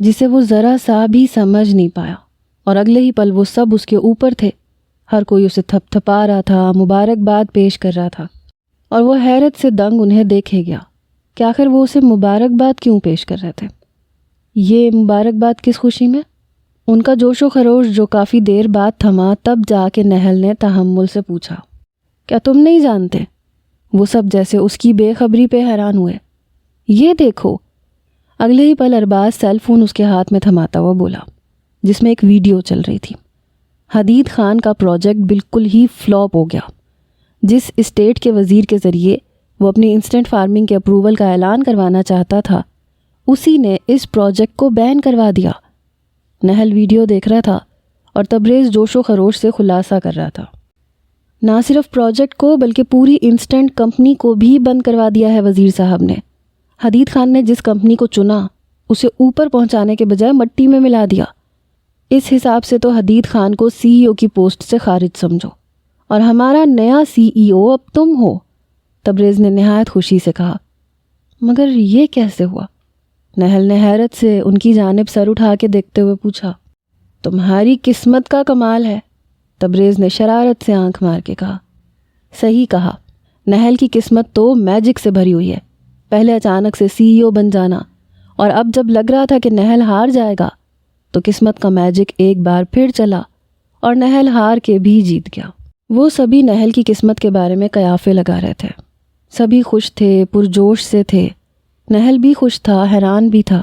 جسے وہ ذرا سا بھی سمجھ نہیں پایا، اور اگلے ہی پل وہ سب اس کے اوپر تھے۔ ہر کوئی اسے تھپ تھپا رہا تھا، مبارکباد پیش کر رہا تھا، اور وہ حیرت سے دنگ انہیں دیکھے گیا کہ آخر وہ اسے مبارکباد کیوں پیش کر رہے تھے۔ یہ مبارکباد کس خوشی میں؟ ان کا جوش و خروش جو کافی دیر بعد تھما، تب جا کے نہل نے تحمل سے پوچھا، کیا تم نہیں جانتے؟ وہ سب جیسے اس کی بے خبری پہ حیران ہوئے۔ یہ دیکھو۔ اگلے ہی پل ارباز سیل فون اس کے ہاتھ میں تھماتا ہوا بولا، جس میں ایک ویڈیو چل رہی تھی۔ حدید خان کا پروجیکٹ بالکل ہی فلاپ ہو گیا۔ جس اسٹیٹ کے وزیر کے ذریعے وہ اپنی انسٹنٹ فارمنگ کے اپروول کا اعلان کروانا چاہتا تھا، اسی نے اس پروجیکٹ کو بین کروا دیا۔ نہل ویڈیو دیکھ رہا تھا اور تبریز جوش و خروش سے خلاصہ کر رہا تھا۔ نہ صرف پروجیکٹ کو بلکہ پوری انسٹنٹ کمپنی کو بھی بند کروا دیا ہے وزیر صاحب نے۔ حدید خان نے جس کمپنی کو چنا اسے اوپر پہنچانے کے بجائے مٹی میں ملا دیا۔ اس حساب سے تو حدید خان کو CEO کی پوسٹ سے خارج سمجھو، اور ہمارا نیا CEO اب تم ہو۔ تبریز نے نہایت خوشی سے کہا۔ مگر یہ کیسے ہوا؟ نہل نے حیرت سے ان کی جانب سر اٹھا کے دیکھتے ہوئے پوچھا۔ تمہاری قسمت کا کمال ہے، تبریز نے شرارت سے آنکھ مار کے کہا۔ صحیح کہا، نہل کی قسمت تو میجک سے بھری ہوئی ہے۔ پہلے اچانک سے CEO بن جانا، اور اب جب لگ رہا تھا کہ نہل ہار جائے گا تو قسمت کا میجک ایک بار پھر چلا اور نہل ہار کے بھی جیت گیا۔ وہ سبھی نہل کی قسمت کے بارے میں قیافے لگا رہے تھے۔ سبھی خوش تھے، پرجوش سے تھے۔ نہل بھی خوش تھا، حیران بھی تھا۔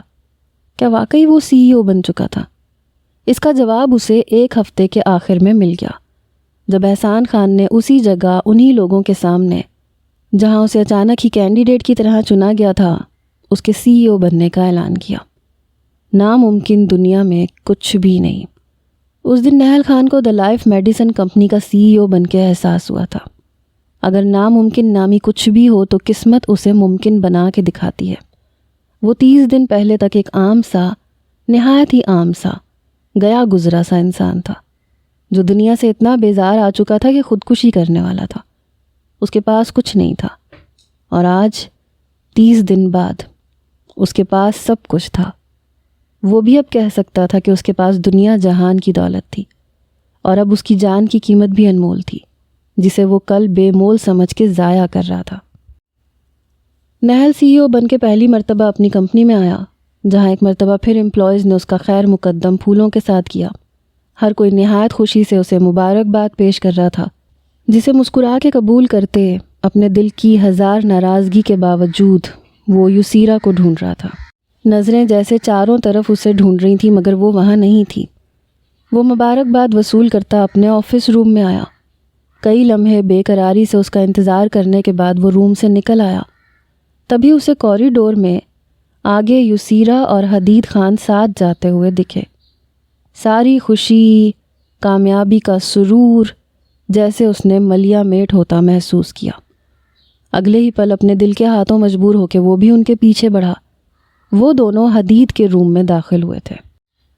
کیا واقعی وہ CEO بن چکا تھا؟ اس کا جواب اسے ایک ہفتے کے آخر میں مل گیا، جب احسان خان نے اسی جگہ انہی لوگوں کے سامنے جہاں اسے اچانک ہی کینڈیڈیٹ کی طرح چنا گیا تھا، اس کے CEO بننے کا اعلان کیا۔ ناممکن دنیا میں کچھ بھی نہیں۔ اس دن نہل خان کو دی لائف میڈیسن کمپنی کا CEO بن کے احساس ہوا تھا۔ اگر ناممکن نامی کچھ بھی ہو تو قسمت اسے ممکن بنا کے دکھاتی ہے۔ وہ 30 دن پہلے تک ایک عام سا، نہایت ہی عام سا، گیا گزرا سا انسان تھا، جو دنیا سے اتنا بیزار آ چکا تھا کہ خودکشی کرنے والا تھا۔ اس کے پاس کچھ نہیں تھا، اور آج 30 دن بعد اس کے پاس سب کچھ تھا۔ وہ بھی اب کہہ سکتا تھا کہ اس کے پاس دنیا جہان کی دولت تھی، اور اب اس کی جان کی قیمت بھی انمول تھی، جسے وہ کل بے مول سمجھ کے ضائع کر رہا تھا۔ نہل CEO بن کے پہلی مرتبہ اپنی کمپنی میں آیا، جہاں ایک مرتبہ پھر امپلائیز نے اس کا خیر مقدم پھولوں کے ساتھ کیا۔ ہر کوئی نہایت خوشی سے اسے مبارکباد پیش کر رہا تھا، جسے مسکرا کے قبول کرتے اپنے دل کی ہزار ناراضگی کے باوجود وہ یسیرا کو ڈھونڈ رہا تھا۔ نظریں جیسے چاروں طرف اسے ڈھونڈ رہی تھیں، مگر وہ وہاں نہیں تھی۔ وہ مبارکباد وصول کرتا اپنے آفس روم میں آیا۔ کئی لمحے بے قراری سے اس کا انتظار کرنے کے بعد وہ روم سے نکل آیا۔ تبھی اسے کوریڈور میں آگے یسیرا اور حدید خان ساتھ جاتے ہوئے دکھے۔ ساری خوشی، کامیابی کا سرور جیسے اس نے ملیا میٹ ہوتا محسوس کیا۔ اگلے ہی پل اپنے دل کے ہاتھوں مجبور ہو کے وہ بھی ان کے پیچھے بڑھا۔ وہ دونوں حدید کے روم میں داخل ہوئے تھے۔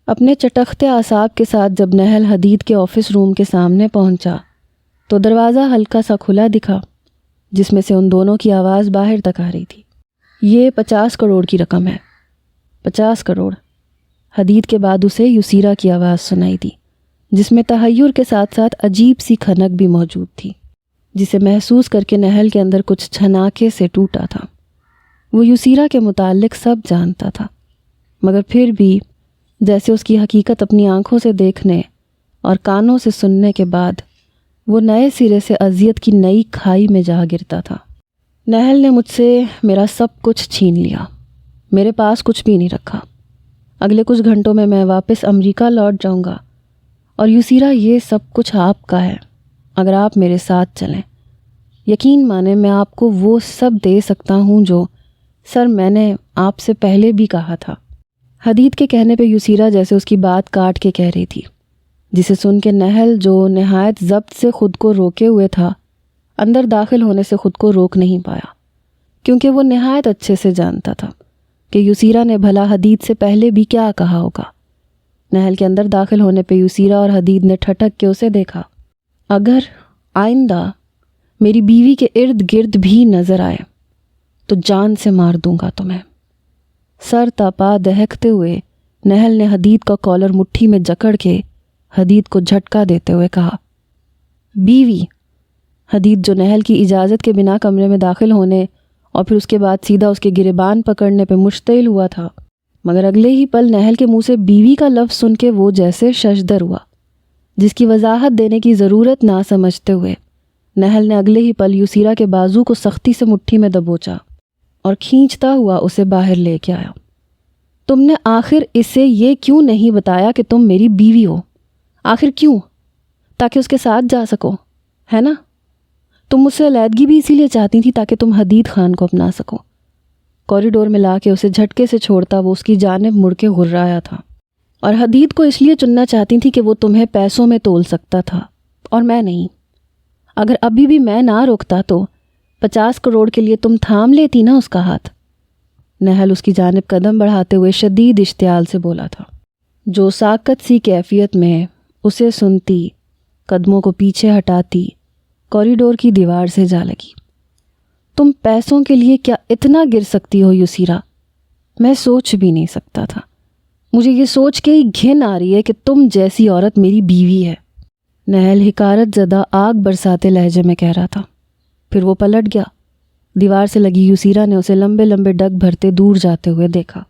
اپنے چٹختے اعصاب کے ساتھ جب نہل حدید کے آفس روم کے سامنے پہنچا تو دروازہ ہلکا سا کھلا دکھا، جس میں سے ان دونوں کی آواز باہر تک آ رہی تھی۔ یہ 50 کروڑ کی رقم ہے۔ 50 کروڑ۔ حدید کے بعد اسے یسیرا کی آواز سنائی دی، جس میں تحیر کے ساتھ ساتھ عجیب سی کھنک بھی موجود تھی، جسے محسوس کر کے نہل کے اندر کچھ چھناکے سے ٹوٹا تھا۔ وہ یسیرا کے متعلق سب جانتا تھا، مگر پھر بھی جیسے اس کی حقیقت اپنی آنکھوں سے دیکھنے اور کانوں سے سننے کے بعد وہ نئے سرے سے اذیت کی نئی کھائی میں جا گرتا تھا۔ نہل نے مجھ سے میرا سب کچھ چھین لیا، میرے پاس کچھ بھی نہیں رکھا۔ اگلے کچھ گھنٹوں میں میں واپس امریکہ لوٹ جاؤں گا، اور یسیرا یہ سب کچھ آپ کا ہے اگر آپ میرے ساتھ چلیں۔ یقین مانیں میں آپ کو وہ سب دے سکتا ہوں جو سر میں نے آپ سے پہلے بھی کہا تھا۔ حدید کے کہنے پہ یسیرا جیسے اس کی بات کاٹ کے کہہ رہی تھی، جسے سن کے نہل جو نہایت ضبط سے خود کو روکے ہوئے تھا، اندر داخل ہونے سے خود کو روک نہیں پایا، کیونکہ وہ نہایت اچھے سے جانتا تھا کہ یسیرا نے بھلا حدید سے پہلے بھی کیا کہا ہوگا۔ نہل کے اندر داخل ہونے پہ یسیرا اور حدید نے ٹھٹک کے اسے دیکھا۔ اگر آئندہ میری بیوی کے ارد گرد بھی نظر آئے تو جان سے مار دوں گا تمہیں۔ سر تاپا دہکتے ہوئے نہل نے حدید کا کالر مٹھی میں جکڑ کے حدید کو جھٹکا دیتے ہوئے کہا، بیوی؟ حدید جو نہل کی اجازت کے بنا کمرے میں داخل ہونے اور پھر اس کے بعد سیدھا اس کے گریبان پکڑنے پہ مشتعل ہوا تھا، مگر اگلے ہی پل نہل کے منہ سے بیوی کا لفظ سن کے وہ جیسے ششدر ہوا، جس کی وضاحت دینے کی ضرورت نہ سمجھتے ہوئے نہل نے اگلے ہی پل یسیرا کے بازو کو سختی سے مٹھی میں دبوچا اور کھینچتا ہوا اسے باہر لے کے آیا۔ تم نے آخر اسے یہ کیوں نہیں بتایا کہ تم میری بیوی ہو؟ آخر کیوں؟ تاکہ اس کے ساتھ جا سکو، ہے نا؟ تم مجھ سے علیحدگی بھی اسی لیے چاہتی تھی تاکہ تم حدید خان کو اپنا سکو۔ کوریڈور میں لا کے اسے جھٹکے سے چھوڑتا وہ اس کی جانب مڑ کے غرایا تھا، اور حدید کو اس لیے چننا چاہتی تھی کہ وہ تمہیں پیسوں میں تول سکتا تھا اور میں نہیں۔ اگر ابھی بھی میں نہ روکتا تو 50 کروڑ کے لیے تم تھام لیتی نا اس کا ہاتھ۔ نہل اس کی جانب قدم بڑھاتے ہوئے شدید اشتعال سے بولا تھا، جو ساکت سی کیفیت میں اسے سنتی، قدموں کو پیچھے ہٹاتی کوریڈور کی دیوار سے جا لگی۔ تم پیسوں کے لیے کیا اتنا گر سکتی ہو یسیرا؟ میں سوچ بھی نہیں سکتا تھا۔ مجھے یہ سوچ کے ہی گھن آ رہی ہے کہ تم جیسی عورت میری بیوی ہے۔ نہل حقارت زدہ آگ برساتے لہجے میں کہہ رہا تھا، پھر وہ پلٹ گیا۔ دیوار سے لگی یسیرا نے اسے لمبے لمبے ڈگ بھرتے دور جاتے ہوئے دیکھا۔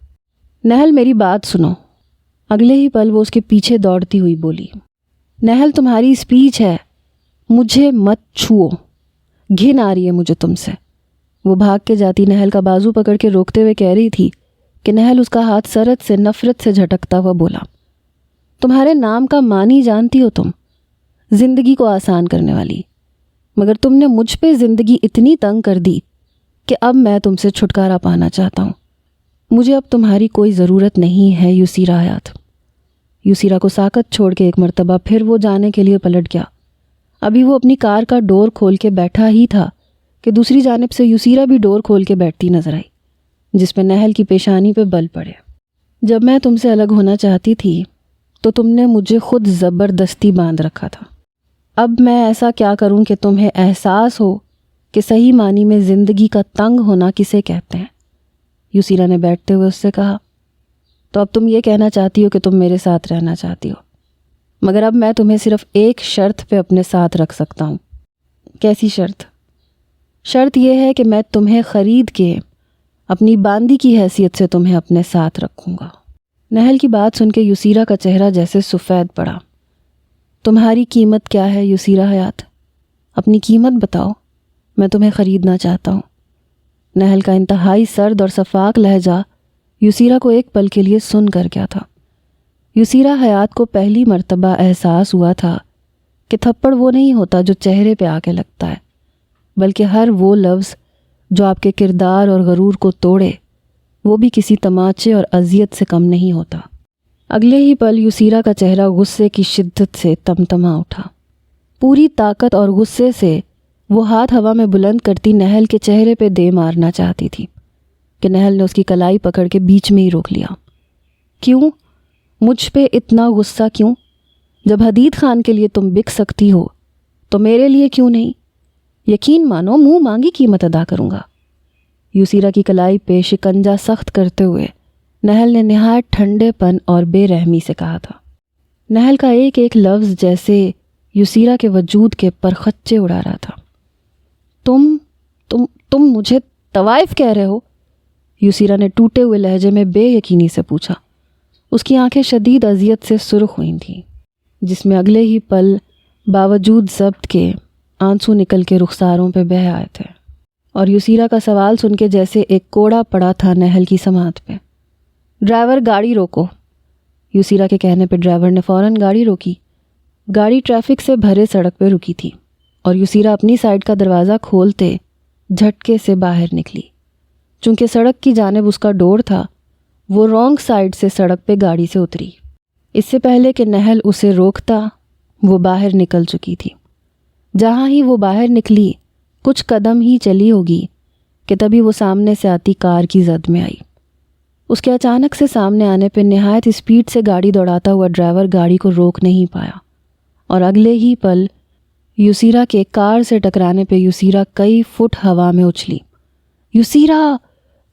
نہل میری بات سنو۔ اگلے ہی پل وہ اس کے پیچھے دوڑتی ہوئی بولی، نہل تمہاری اسپیچ ہے، مجھے مت چھوؤ، گھن آ رہی ہے مجھے تم سے۔ وہ بھاگ کے جاتی نہل کا بازو پکڑ کے روکتے ہوئے کہہ رہی تھی کہ نہل اس کا ہاتھ سرد سے نفرت سے جھٹکتا ہوا بولا، تمہارے نام کا معنی جانتی ہو تم؟ زندگی کو آسان کرنے والی، مگر تم نے مجھ پہ زندگی اتنی تنگ کر دی کہ اب میں تم سے چھٹکارا پانا چاہتا ہوں۔ مجھے اب تمہاری کوئی ضرورت نہیں ہے یسیرا حیات۔ یسیرا کو ساکت چھوڑ کے ایک مرتبہ پھر وہ جانے کے لیے پلٹ گیا۔ ابھی وہ اپنی کار کا ڈور کھول کے بیٹھا ہی تھا کہ دوسری جانب سے یسیرا بھی ڈور کھول کے بیٹھتی نظر آئی، جس پہ نہل کی پیشانی پہ بل پڑے۔ جب میں تم سے الگ ہونا چاہتی تھی تو تم نے مجھے خود زبردستی باندھ رکھا تھا۔ اب میں ایسا کیا کروں کہ تمہیں احساس ہو کہ صحیح معنی میں زندگی کا تنگ ہونا کسے کہتے ہیں؟ یسیرا نے بیٹھتے ہوئے اس سے کہا، تو اب تم یہ کہنا چاہتی ہو کہ تم میرے ساتھ رہنا چاہتی ہو، مگر اب میں تمہیں صرف ایک شرط پہ اپنے ساتھ رکھ سکتا ہوں۔ کیسی شرط؟ شرط یہ ہے کہ میں تمہیں خرید کے اپنی باندی کی حیثیت سے تمہیں اپنے ساتھ رکھوں گا۔ نہل کی بات سن کے یسیرا کا چہرہ جیسے سفید پڑا۔ تمہاری قیمت کیا ہے یسیرا حیات؟ اپنی قیمت بتاؤ، میں تمہیں خریدنا چاہتا ہوں۔ نہل کا انتہائی سرد اور شفاف لہجہ یسیرا کو ایک پل کے لیے سن کر گیا تھا۔ یسیرا حیات کو پہلی مرتبہ احساس ہوا تھا کہ تھپڑ وہ نہیں ہوتا جو چہرے پہ آ کے لگتا ہے، بلکہ ہر وہ لفظ جو آپ کے کردار اور غرور کو توڑے، وہ بھی کسی تماچے اور اذیت سے کم نہیں ہوتا۔ اگلے ہی پل یسیرا کا چہرہ غصے کی شدت سے تمتما اٹھا۔ پوری طاقت اور غصے سے وہ ہاتھ ہوا میں بلند کرتی نہل کے چہرے پہ دے مارنا چاہتی تھی کہ نہل نے اس کی کلائی پکڑ کے بیچ میں ہی روک لیا۔ کیوں؟ مجھ پہ اتنا غصہ کیوں؟ جب حدید خان کے لیے تم بک سکتی ہو تو میرے لیے کیوں نہیں؟ یقین مانو منہ مانگی قیمت ادا کروں گا۔ یسیرا کی کلائی پہ شکنجہ سخت کرتے ہوئے نہل نے نہایت ٹھنڈے پن اور بے رحمی سے کہا تھا۔ نہل کا ایک ایک لفظ جیسے یسیرا کے وجود کے پرخچے اڑا رہا تھا۔ تم مجھے طوائف کہہ رہے ہو؟ یسیرا نے ٹوٹے ہوئے لہجے میں بے یقینی سے پوچھا۔ اس کی آنکھیں شدید اذیت سے سرخ ہوئی تھیں، جس میں اگلے ہی پل باوجود ضبط کے آنسو نکل کے رخساروں پہ بہہ آئے تھے، اور یسیرا کا سوال سن کے جیسے ایک کوڑا پڑا تھا نہل کی سماعت پہ۔ ڈرائیور گاڑی روکو۔ یسیرا کے کہنے پہ ڈرائیور نے فوراً گاڑی روکی۔ گاڑی ٹریفک سے بھرے سڑک پہ رکی تھی اور یسیرا اپنی سائیڈ کا دروازہ کھولتے جھٹکے سے باہر نکلی۔ چونکہ سڑک کی جانب اس کا ڈور تھا، وہ رانگ سائیڈ سے سڑک پہ گاڑی سے اتری۔ اس سے پہلے کہ نہل اسے روکتا وہ باہر نکل چکی تھی۔ جہاں ہی وہ باہر نکلی کچھ قدم ہی چلی ہوگی کہ تبھی وہ سامنے سے آتی کار کی زد میں آئی۔ اس کے اچانک سے سامنے آنے پہ نہایت اسپیڈ سے گاڑی دوڑاتا ہوا ڈرائیور گاڑی کو روک نہیں پایا، اور اگلے ہی پل یسیرا کے کار سے ٹکرانے پہ یسیرا کئی فٹ ہوا میں اچھلی۔ یسیرا!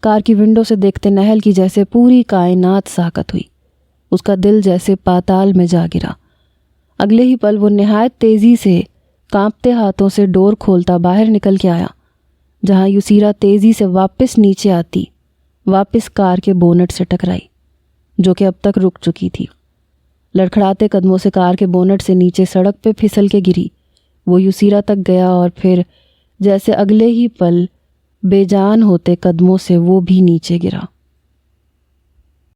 کار کی ونڈو سے دیکھتے نہل کی جیسے پوری کائنات ساکت ہوئی۔ اس کا دل جیسے پاتال میں جا گرا۔ اگلے ہی پل وہ نہایت تیزی سے کانپتے ہاتھوں سے ڈور کھولتا باہر نکل کے آیا، جہاں یسیرا تیزی سے واپس نیچے آتی واپس کار کے بونٹ سے ٹکرائی، جو کہ اب تک رک چکی تھی۔ لڑکھڑاتے قدموں سے کار کے بونٹ سے نیچے سڑک پہ پھسل کے گری۔ وہ یسیرا تک گیا اور پھر جیسے اگلے ہی پل بے جان ہوتے قدموں سے وہ بھی نیچے گرا۔